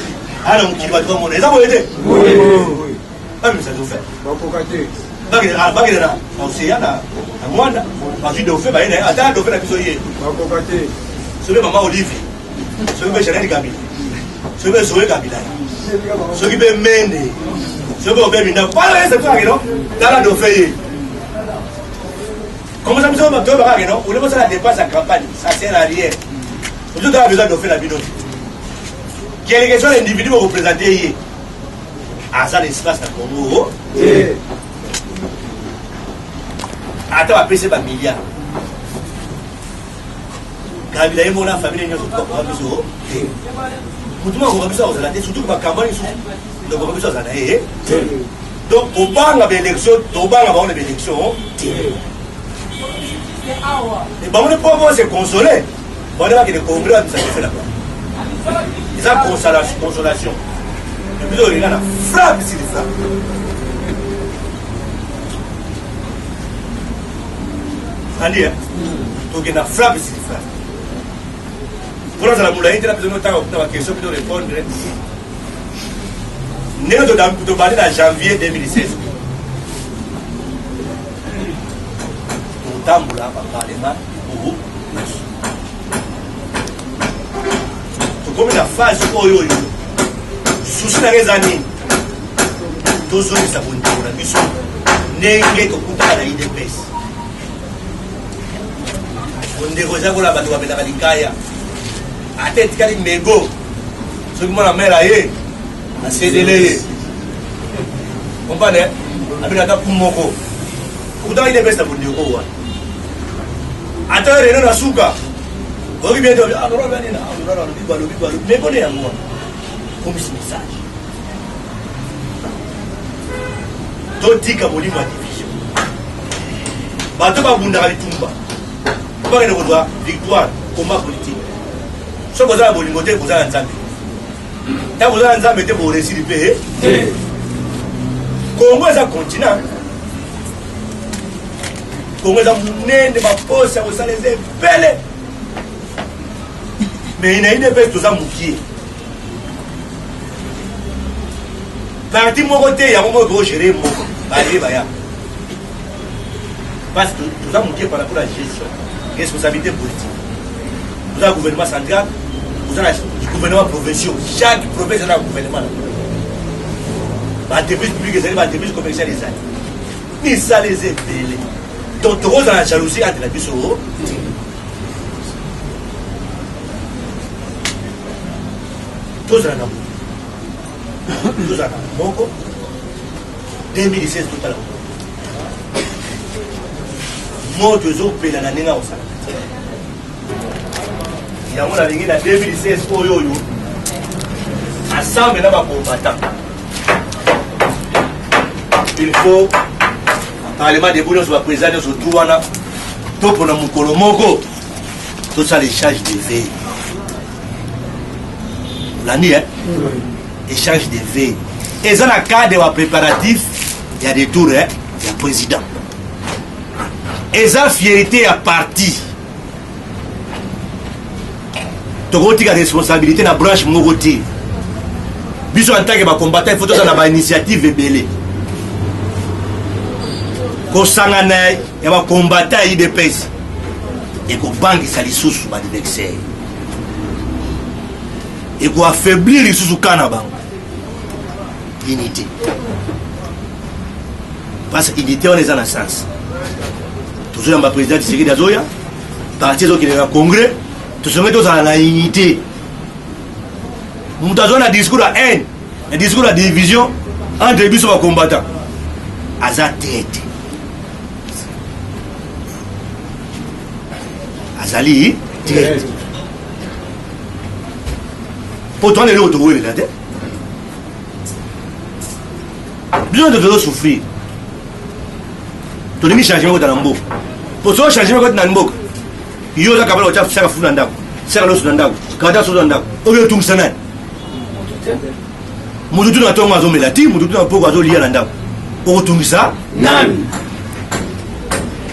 S1: aya na mokili bato bamona eza boye te babimisa dauphin bakende na océan na mwanda bazwi dauphin baye na ye ata dauphin na biso ye soki mama olivier soki mpe janel kabila soki mpe zoe kabila soki mpe mende soki mpe obemindako palaesepakakeno tala dauphin ye comment ça me semble que tu non, on ne peut pas la dépense en campagne, ça sert à rien. Vous avez besoin de faire la vidéo. Quelle question l'individu va représenter à ça l'espace à Congo. Attends, on va payer par milliards. Quand il y a une famille, il y a une famille. Tout le monde a besoin de la tête, surtout que la campagne est donc on a besoin de la tête. Donc, au bas de l'élection, au bas de l'élection, et bon, on ne peut pas se consoler. On a que le congrès ça fait là-bas. Ils ont consolation. Et puis il y a la frappe ici, les frappes. C'est-à-dire, donc il y a la frappe ici, les frappes. Pour nous, la moulaïne, il y a besoin de temps pour la question de répondre. Nous avons parlé en janvier 2016. Tambula parlement pour comme la phase oyo souci na rezani tozo bisa bonjour biso ndenge tokutaka na IDPS ondeko za kola bato bapeta balikaya ate etikali mego soki mwana mera ye asedele ye kompane abinata kumoko okutaka IDPS na bondeko wana attends les gens à Souka on vient de ah non mais bonne à moi comme ce message totika molimo ya division bato babundaka litumba bakende kozwa victoire combat politique soki ozala bolingo te kozala nzambe ntango ozala nzambe te boresili mpe Congo eza continent Congo eza munene baposa kosala eza ebele mais ina IDPS toza mokie parti moko te yango moko ekogere moko baye baya parce que toza mokie par rapport à la gestion responsabilité politique toza gouvernement central toza na gouvernement provincial chaque province eza na gouvernement baentreprise publique ezali baentreprise commerciale ezali misala eza ebele donc tokozala na jalousie entre na biso tozala na moto tozala na moko 2016 totala moto ezopela na ndenge akosala yango nalingi na 2016 oyo oyo ensemble na bacombattant il faut parlement de bouillons soit président sur tout wana to pona mukolo moko to ça l'échange de veille l'année échange de veille et ça la cadre wa préparatif il y a des tours il y a président eza fierté à parti tokotika responsabilité na branche moko te biso en tant que bacombattant il faut toza na bainitiative ebele kosangana ya bacombattant ya idps ekobangisa lisusu baadversaire ekoaffaiblir lisusu ka na bango unité parce que unité wana eza na sens tozoyamba président Tshisekedi azoya parti ezokende na congrès tosonge tozala na unité moto azoya na discours ya haine na discours ya division entre biso bacombattant aza tete azali tete po toana eloko tokowelela te biso nde tozosouffrir tolingi changement kota na mboka po so changement koti na mboka yo oza kabala otya saka fu na ndako saka loso na ndako kata soso na ndako oyo otungisa nani motu tu na ntongo azomela ti motu tu na mpoko azolia na ndako okotungisa nani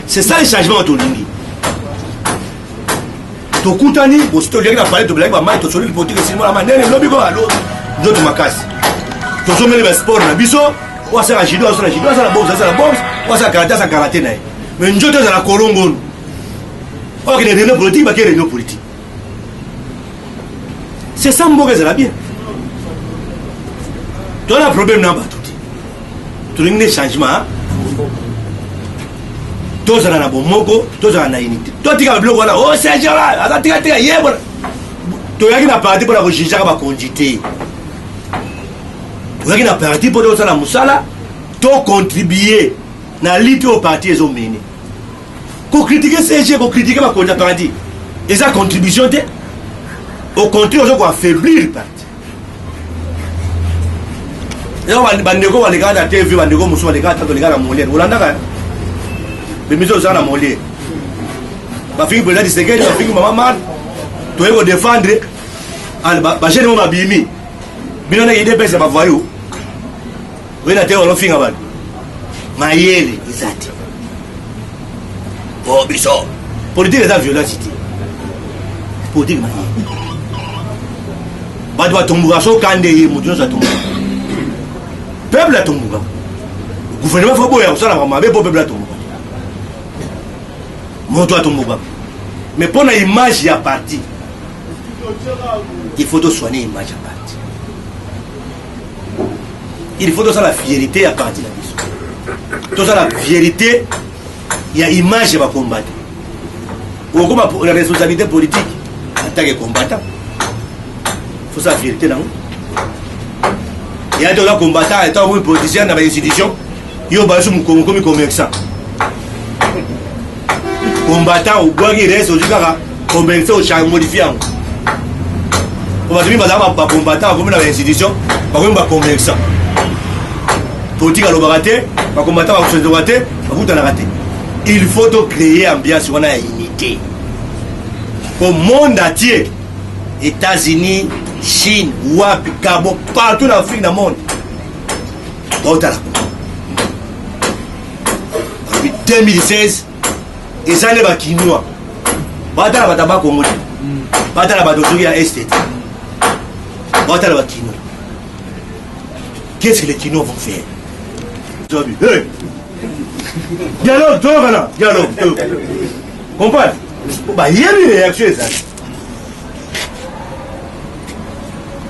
S1: c'est ça le changement tolingi tokutani bosi toliaki na pale tobelaki bamai tosoli politique esilimo mandene lobi ko alo nzoto makasi tosomeli basport na biso wasala jido asala jido asala boxe asala boxe wasala karate asala karate na ye mais nzoto ezala kolongonu okende réunion politique bake réunion politique c'est ça mboka ezala bien tona problème na bato te tolingi ne changement tozala na bomoko tozala na unité totika biloko wana o sergera aza tika ye bona toyaki na parti mpona kojijaka bakonzi te toyaki na parti mpo tozala mosala tocontribue na lite oyo parti ezomene kokritike CG kokritike bakonzi ya parti eza contribution te au contraire ozo koaffaiblir parti eo bandeko balekaka na tv bandeko mosusu balekaka ta tolekaka na moliere olandaka bemiso ozala na moliere bafiki président Tshisekedi bafiki mama mar toyei kodefendre bagene mo babimi bino ndenge idepesa bavayo oyena te olofinga bato mayele eza te o biso politique eza violence te politique mayele bato batombuka so kande ye moto nyonso atombuka peuple atombuka gouvernement fo boya kosalaka mabe po peuple atombuka moto atombuka mais mpo na image ya parti il faut tosoigner image ya parti il faut tosala fierté ya parti na biso tosala fierté ya image ya bacombattant okoma la responsabilité politique en tant que combattant faut sa fierté nango ya toza combattant etant okomi politicien na bainstitution yo baso mokongo komi commerçant combattant obwaki reste ozwi kaka commerçant ochange modifie yango po bato mi bazalaka bacombattant bakomi na bainstitution bakomi bacommerçant politique alobaka te bacombattant bakosozoka te bakutanaka te il faut to créer ambiance wana ya unité po monde entier États-Unis, Chine, Wapi, Gabon, partout dans l'Afrique, dans le monde. Depuis 2016, ils sont les Kinois. Batala bataba Congolais. Batala batozuri à Est. Batala Kinois. Qu'est-ce que les Kinois vont faire? Hey! Dialogue, toi, voilà. Dialogue. Comprends? Il y a une réaction, ça.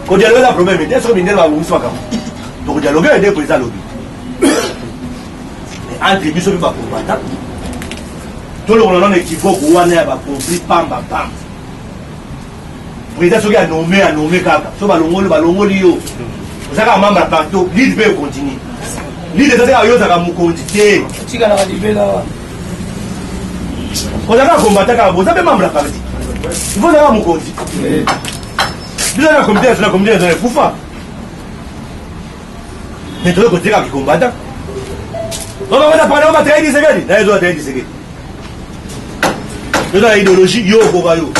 S1: Quand dialogue la problème, mais est-ce que nous avons un problème? Donc dialogue est des présidents lobby. Mais entre nous sommes pas combattants. Tout le monde a équivoque ou on a compris pam pam pam. Président soki a nommé kaka. So balongoli yo. Osaka membre partout, lead peut continuer. Lead ezaka yo zaka mukonzi te.
S4: Tika na libela.
S1: Osaka combattant ka boza pe membre parti. Il faut zaka mukonzi. Nous avons la communauté de Koufa. Mais tout le côté qui combattant. On va parler, on va travailler 10 secondes. Nous allons travailler 10 secondes. Nous avons l'idéologie yo Kogayo.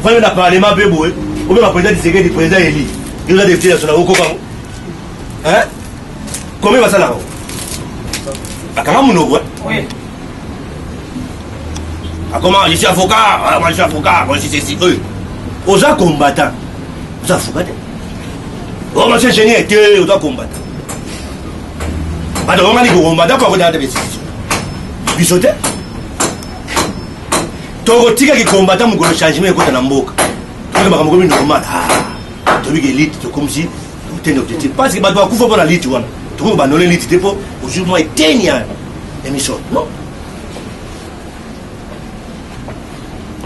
S1: On va parler ma bébé. On va président 10 secondes, président Eli. Nous avons des petits sur la Kogayo. Hein? Combien va ça là? bakanga monoko comment je suis avocat, moi je suis avocat, moi je suis ceci. Osa combattant, osa avocat. Oh moi je suis ingénieur, tu osa combattant. Madame on a dit combattant pour regarder des institutions. Bisoté. Toko tika qui combattant mon gros changement côté na mboka. Toko baka mokomi normal. Ah. Tobi élite, to comme si tu t'es objectif parce que ba doit kufa pour la élite wana. Toko ba nolé élite depo aujourd'hui éteignant émission. Non.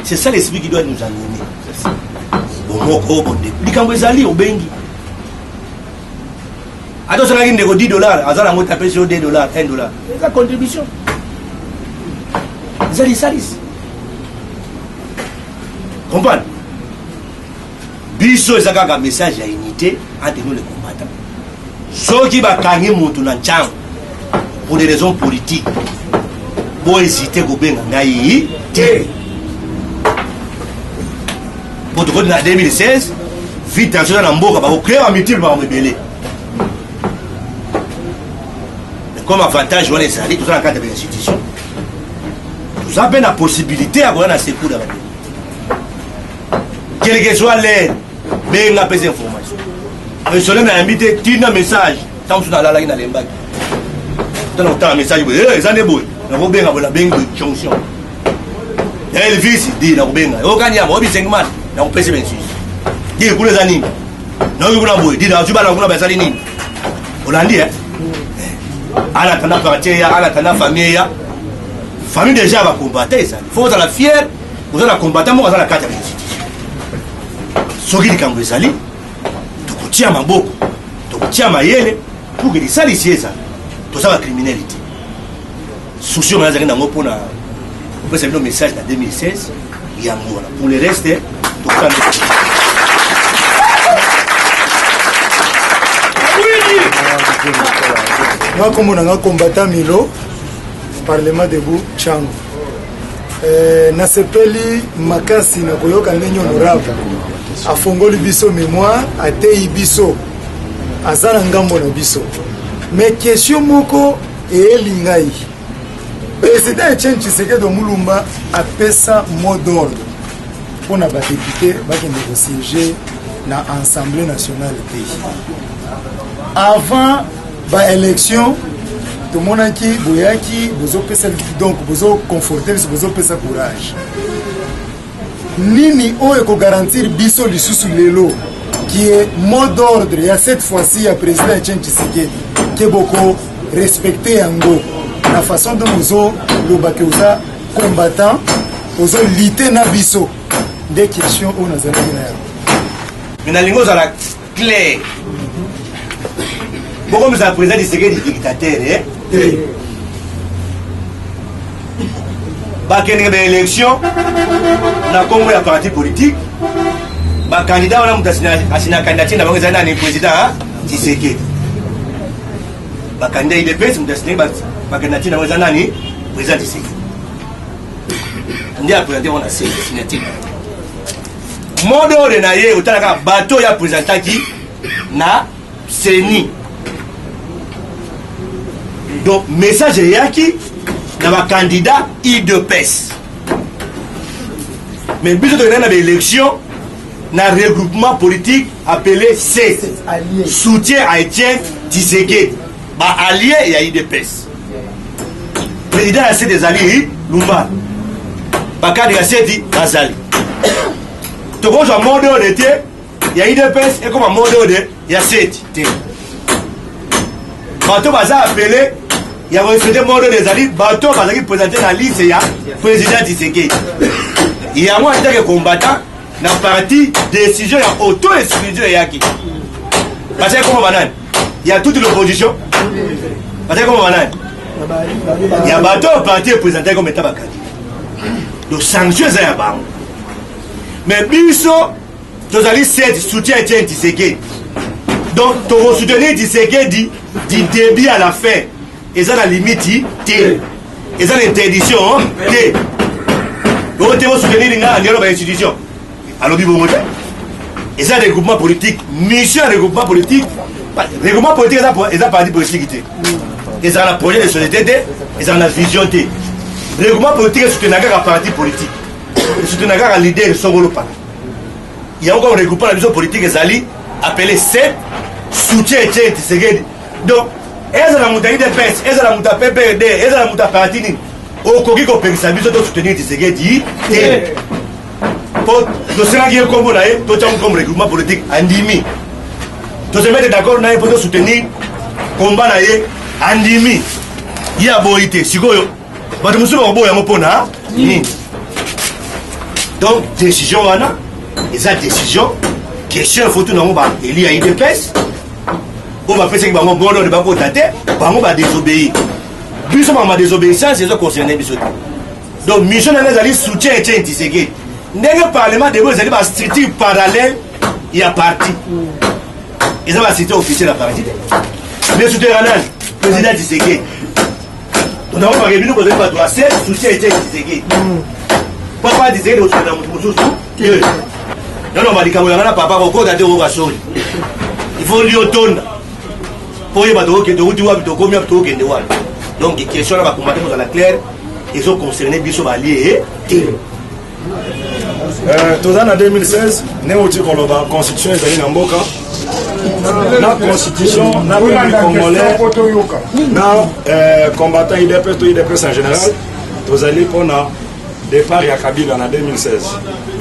S1: C'est ça l'esprit qui doit nous animer. Bon, moko, bon, likambo ezali obengi. Attention, on a $10, azala ngo taper sur $2, $1. C'est la contribution. Ezali salis. Comprendre? Biso ezaka un message à unité entre nous les combattants. Ceux qui bakangi mutu na nchang pour des raisons politiques. Bo hésiter ko benga ngai te. Pour en 2016, vite en dans Mboka, pour créer un multiple par rebelle. Comme avantage, on est allé, tout ça dans le cadre de l'institution. Tout ça, la possibilité d'avoir un secours dans la vie. Quelle que soit l'aide, mais on a pas d'informations. Mais si on a invité, tu as un message, tant que tu as la langue dans les bacs. Tu as un message, les années boy, on va bien avoir la bain de jonction. Elvis dit, on va bien, on va gagner, on va bien 5 matchs. On peut se mettre dit que les années non vous n'avez dit dans tu vas dans la nini on a dit à la tana partie à la tana famille déjà va combattre ça faut être la fière vous allez combattre moi dans la carte soki likambo ezali tokotia maboko tokotia mayele pour que les salisiers ça tout ça va criminalité souci on a zaki nango pona on peut un message en 2016 il y a pour le reste
S4: Moi, comme on a combattant Milo, Parlement debout, Chango. Nasepeli makasi na koyoka ndenge honorable. Afongoli biso mémoire, atei biso. Azana ngambo na biso. Mais question moko et lingai. Président Etienne Tshisekedi Mulumba a pesa mot d'ordre. Pour les députés qui siéger dans l'Assemblée nationale du pays. Avant l'élection, tout le monde a dit donc vous conforter, vous avez courage. Nini o garantir biso lisusu lelo qui est mot d'ordre. Il y a cette fois-ci le président Etienne Tshisekedi qui est beaucoup respecté Ango. La façon dont nous avons le combattant, nous avons lutté na biso. Des questions où nous avons
S1: mais dans l'ingos à la clé pourquoi nous avons présenté ce dictateur bah qu'il y a une élection na Congo ya parti politique bah candidat on a assigné candidature na bango na président Tshisekedi bah candidat IDPS mtassigné bah candidature na bango nani président Tshisekedi ndiye présenté on a signature modo de naye utalaka bateau ya présentant qui na seni donc message yaki na ba candidat IDPS mais biso de na élection na regroupement politique appelé C soutien à Etienne Tshisekedi ba allié ya IDPS président a ces des alliés Lumba ba candidat Sedi Bazali tu vois, un mot d'ordre il y a IDPS et comme un mot d'ordre il y a 7. Bateau Baza appelé, il y a respecté le mot d'ordre des alliés, Bateau Baza qui présentait la liste, il y a président Tshisekedi. Il y a moi en tant que combattant, dans la partie décision, il y a auto-exclusion. Parce que comme il y a toute l'opposition. Parce que comme il y a Bateau parti présenté comme état candidat. Donc sanctions, il y a pas. Mais biso, tu as dit c'est soutien Etienne Tshisekedi. Donc, tu vas soutenir Tshisekedi du début à la fin. Et ça, la limite, T. Et ça, l'interdiction, T. Donc, tu vas soutenir l'institution. Alors, tu vas voter. Et ça, les groupements politiques, mission des groupements politiques. Les groupements politiques, ils ont parti politique. ils ont un projet de société, ils ont une vision. Le regroupement politique est soutenu un parti politique. Il soutenu un leader de son groupe. Il y a encore un regroupement de la vision politique appelé CEP, soutien et Tshisekedi. Donc, ils ont la montée de PES, ils ont la montée PPD, ils ont la montée Paratini. Au Kogi, qu'on peut soutenir Tshisekedi. Pour nous faire comme comme regroupement politique, Andimi. Nous se mettre d'accord pour soutenir le combat Andimi. Il y a boité. Si vous avez une donc, décision, et cette décision, question, il faut tout le monde élire à IDPS. On va faire ce qu'on va désobéir. Plus on va désobéissance, c'est ça concerné. Donc, mission de soutien et Tshisekedi. Le Parlement de vous avez une structure parallèle, il y a parti. Ils ont une structure officielle à partir. Mais soutien le président Tshisekedi. Nous n'avons pas réuni, nous avons pas droit à soutien et Tshisekedi. Papa Tshisekedi, nous sommes dans le non, on va dire que papa il faut lui autonome. Pour y donc, les questions va combattre dans la claire, ils ont concerné Bissot Allié et
S3: en 2016, nous avons la constitution de Mboka. La constitution, la Congolais, la combattant IDPS en général, nous allons pour le départ à Kabila en 2016.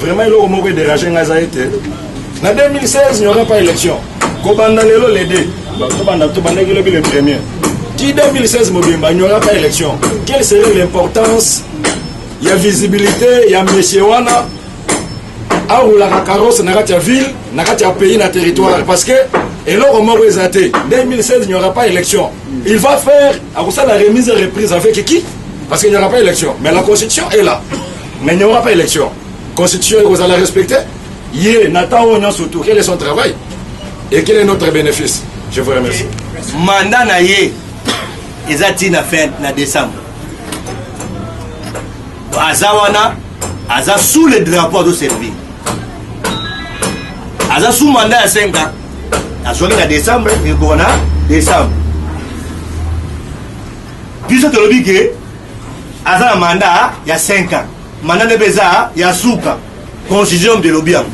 S3: Vraiment, il y a eu des dérangés. En 2016, il n'y aura pas d'élection. Kobandalelo les deux. Le premier. Qui 2016, il n'y aura pas d'élection. Quelle serait l'importance? Il y a visibilité, il y a monsieur Wana. Ah, ou la carrosse, n'a pas de ville, n'a pas de pays, n'a territoire. Parce que, et là, au moment où 2016, il n'y aura pas d'élection. Il va faire, à ça, la remise et reprise avec qui? Parce qu'il n'y aura pas d'élection. Mais la constitution est là. Mais il n'y aura pas d'élection. La constitution, vous allez respecter. Hier, Nathan Ognan surtout, quel est son travail? Et quel est notre bénéfice? Je vous remercie.
S1: Mandat naïe, ils ont fait en décembre. Azawana, Aza sous le drapeau de servir. Aza sous mandat à 5 ans. En décembre, et qu'on a décembre. Puis ça te le dit que Aza un mandat il y a 5 ans. Mandat de Béza, il y a Souka. Constitution de l'Obiam.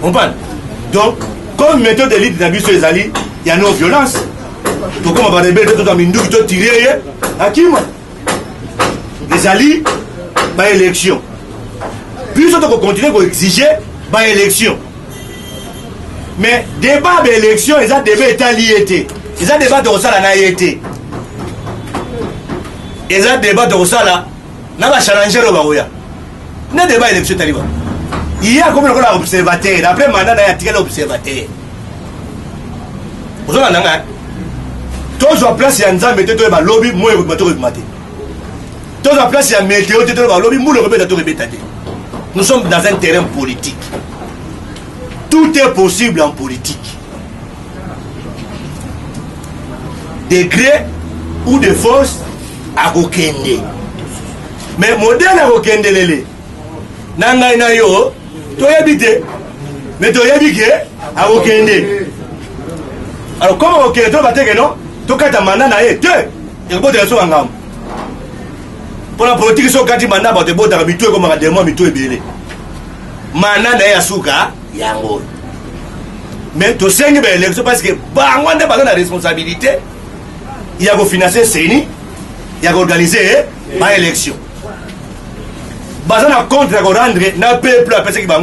S1: On parle. Donc, comme méthode d'élite d'abus sur les alliés, il y a non violence. Donc, comme on va rebelle, tout le monde qui tirer à qui moi? Les alliés, par élection. Puis, on va continuer à exiger par élection. Mais, débat d'élection, ils ont débat étalité. Ils ont débat de ça la naïveté. Ils ont débat de ça là. N'a pas challengé le barouya. N'a débat élection taliban. Il y a comme un observateur. Après, mandat, il y a un observateur. Vous avez un tous en place, il y a un zam, mettez le lobby, moi, je vais te mater. Tous en place, il y a un météo, tu le lobby, moi, je vais te répéter. Nous sommes dans un terrain politique. Tout est possible en politique. Degré ou de force à Kokende. Mais modèle à Kokende, lélé. Nanga na yo, tu y habité. Mais tu y habité à Kokende. Alors, comment Kokende, tu vas te dire non? Tu as un mandat na ye, tu es bon de la soie en gamme. Pour la politique, ils sont quand ils mandat, tu es bon de la habitude comme un démon, mais tu es belé. Mandat na ya souka, yango. Mais tu sais que l'élection parce que bah on n'a pas la responsabilité. Il y a qu'à financer CENI, il y a qu'à organiser l'élection. Bah on a contre à rendre n'a peuple à penser qu'il va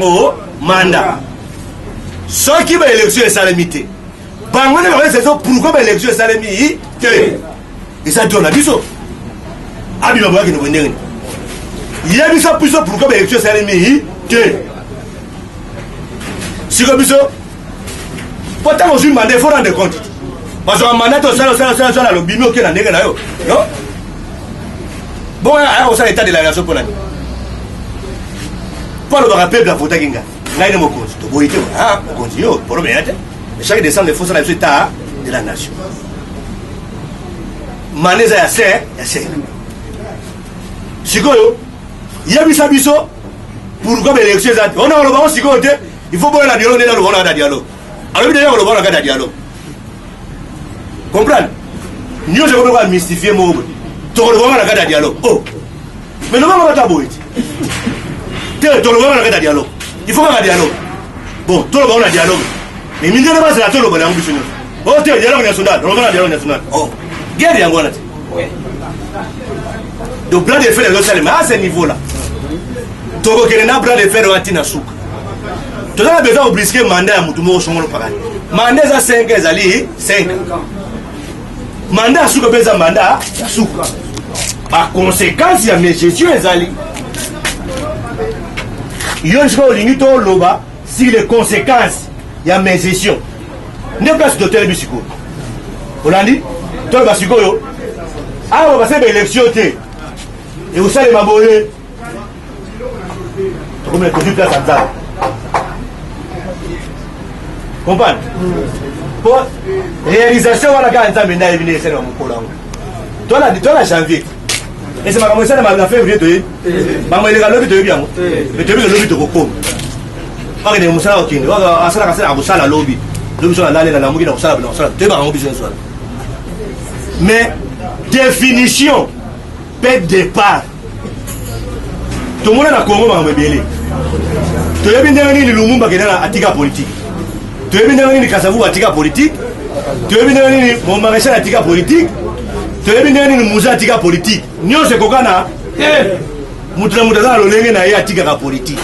S1: mandat. Ceux qui veulent l'élection est salamité. Bah on a c'est ça pourquoi l'élection est salamité. Et ça donne la biso. Abi va voir que nous venons. Il y a biso plus pourquoi l'élection est salamité. Si comme biso pourtant on joue mandat, il faut rendre compte. Parce que mandat, ça, le bimio qui est dans le non? Bon, on sait l'état de la nation pour l'année. Pour le rappel de la photo qui est là, il y a un compte. Tu peux on continue, pour le bien. Chaque décembre, il faut ça l'état de la nation. Mandat, il y a 5. Si il y a biso biso, pourquoi l'élection est on a le bon si il faut voir la dialogue dans le bon dialogue. Alors, il y a un dialogue. Comprendre? Nous, je vais mystifier mon homme. Tu revois la carte dialogue. Oh! Mais nous, on va t'abouer. Tu revois la carte dialogue. Il faut un dialogue. Bon, tout le monde a dialogue. Mais mine de rien, c'est la tout le monde a ambition. Oh, tu es dialogue national. On va dialogue national. Oh! Guerre d'Angola. Donc, plan de faire les autres, mais à ce niveau-là, tu as un plan de faire un tina souk. Tu as besoin de brisquer le mandat à Moutoumou au Somolo Pagal. Mandat à 5 ans, 5 ans. Mandat à souk, besoin mandat à souk. Par conséquent, il y a mes gestions, il y a un loba si les conséquences, il y a mes gestions. Ne place de tel bicycle. On l'a dit? Toi, le bicycle, ah, on va passer l'élection. Et vous savez, ma boye. Comme les conduits place à Zara. Comprenez? Pour réalisation, on a quand même un venu essayer de mon collant. Toi, la janvier. Et c'est ma commencé à ma février. Maman, il est à l'objet de bien. Mais tu as vu le lobby de Rocco. Pas que les moussala au Kine. À ça, à Moussala lobby. Lobby sur la laine, la mouille, dans ça, dans ça. Tu es pas en business. Mais définition, pas de départ. Tout le monde a Congo m'a rebellé. Tu as bien dit le Lumumba qui est dans la politique. Tu as bien dit Kassavou à tika politique. Tu as bien dit mon maréchal à tika politique. Tu as bien dit Moussa à tika politique. Nous c'est Kokana. Moutala dans le lenge na ya tika politique.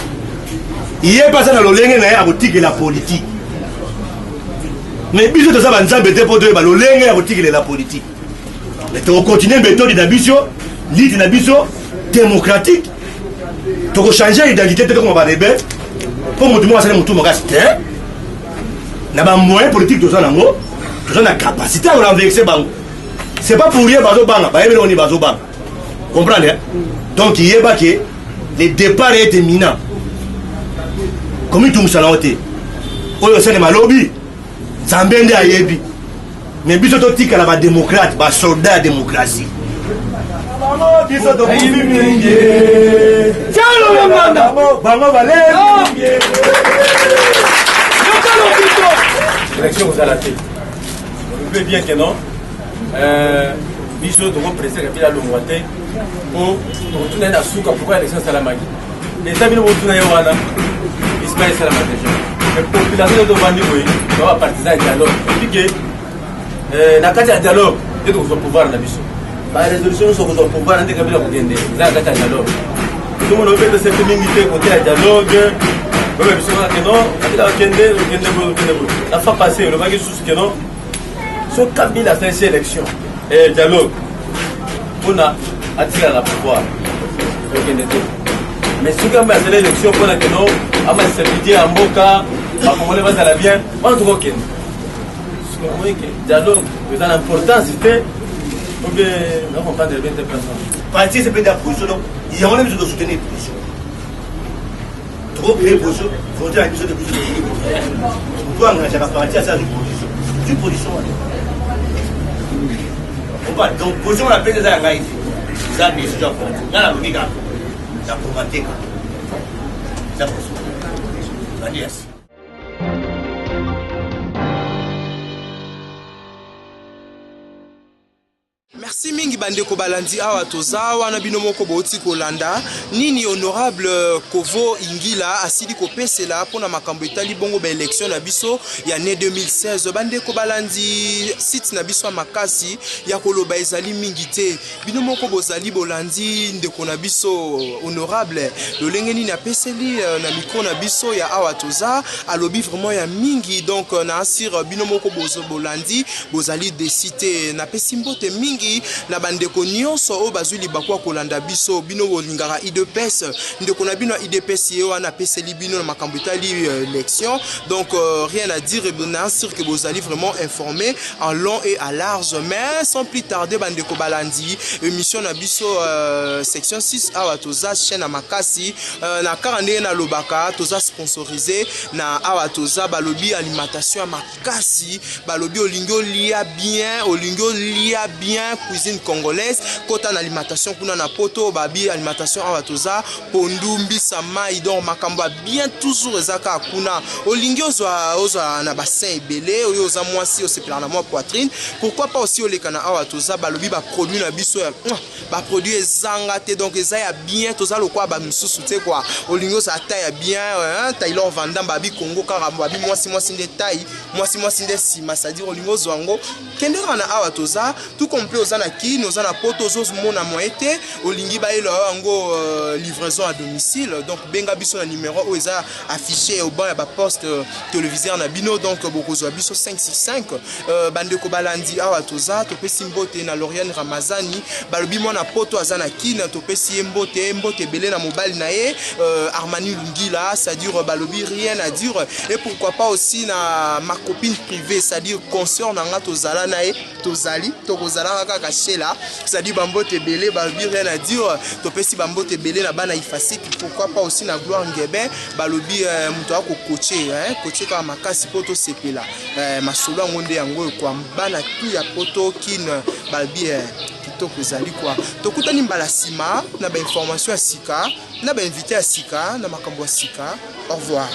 S1: Il est passé dans le lenge na ya tika la politique. Mais biso de ça va nous embêter pour dire le lenge ya tika la politique. Mais tu continues méthode d'ambition, l'idée d'ambition démocratique. Tu vas changer l'identité de comment on va rebelle. Pour moi, c'est le mouton, on a un moyen politique de ça, on a la capacité à renverser. Ce n'est pas pour rien que comprenez? Donc, il y a que le départ est éminent. Comme tout le monde sait, on a un lobby, ça a un lobby. Mais biso to tika la ba démocrate ba soldat démocratie maman biso to mingi chalo nganda bango balé mingi yokalo biso élection vous allez on veut bien que non biso to pressé que la longwate on tourner na souka pourquoi élection salamaki les amis vont tourner wana Ismaël Salamaki la population de Bandi oui va partisan dialogue piqué na kati ya dialogue ndeko ko pouvoir na biso ba résolution so ko pouvoir ndeko kabila ko gende za kati ya dialogue tout le monde veut se faire mingi te côté ya dialogue ba biso na keno kabila ko gende bo la fois passée le bagi sous keno so kabila fait ces élections et dialogue on a attiré la pouvoir ko gende te mais si quand même l'élection pour la keno ama stabilité en boka ba congolais va ça bien on to ko gende dialogue, vous avez l'importance, c'était ou bien non, on parle de 20 personnes. Parti, c'est pas de la position, donc il y a besoin de soutenir la position. Trop créer position, il faut dire à une de position. On doit engager la partie à sa position. Une position. On parle, donc position, on appelle des engagements. Ça, bien sûr, j'en parle. Là, la logique, ça pour mater. Ça pour ça. Yes.
S2: Merci mingi bandeko balandi awa tozawa na bino moko boti kolanda nini honorable Kovo Ingila asili kopesela pona makambo etali bongo ba élection na biso ya ne 2016 bandeko balandi site na biso makasi ya koloba ezali mingi te bino moko bozali bolandi ndeko na biso honorable lolenge nini apeseli na micro na biso ya awa toza alobi vraiment ya mingi donc na asir bino moko bolandi bozali décité na pesimbote mingi na bandeko nyonso o bazuli bakwa kolanda biso bino bolingara IDPS ndeko na bino IDPS ye wana peseli bino na makambo etali élection donc rien à dire na sûr que vous allez vraiment informer en long et à large mais sans plus tarder bandeko balandi émission na biso section 6 awa toza chaîne makasi na karande na lobaka toza sponsorisé na awa toza balobi alimentation makasi balobi olingo lia bien cuisine congolaise congolaise kota na alimentation kuna na poto babi alimentation awa toza pondu mbisa mai donc makambo bien toujours ezaka kuna olingi ozwa na bassin ebele oyo oza mwasi osepela na mwa poitrine pourquoi pas aussi olekana awa toza balobi ba produit na biso ba produit ezanga te donc eza ya bien toza lokwa ba misusu te quoi olingi oza taille ya bien Taylor Vandam babi Congo kaka babi mwasi nde taille mwasi nde sima c'est-à-dire olingi ozwa ngo kende na awa toza tout complet oza na kini oza na poto ozo mona moete olingi ba elo ngo livraison à domicile donc benga biso na numéro oyo eza affiché au bas ya ba poste téléviseur na bino donc bokozwa biso 565 bandeko balandi awa toza topesi mbote na Lauriane Ramazani balobi mwana poto aza na kina topesi mbote belé na mobile na ye Armani Lungila c'est-à-dire balobi rien à dire et pourquoi pas aussi na ma copine privée c'est-à-dire consort na nga tozala na ye tozali tokozala kaka chez-là c'est-à-dire bambote belé balobi rien à dire topesi bambote belé na bana ifasi pourquoi pas aussi na Gloire Ngebe balobi muto ako coacher ka makasi poto sepela masolo ngonde yango kwa bana tu ya poto kin balobi kitoko ezali kwa tokutani mbala sima na ba information ya sika na ba invité ya sika na makambo ya sika au revoir.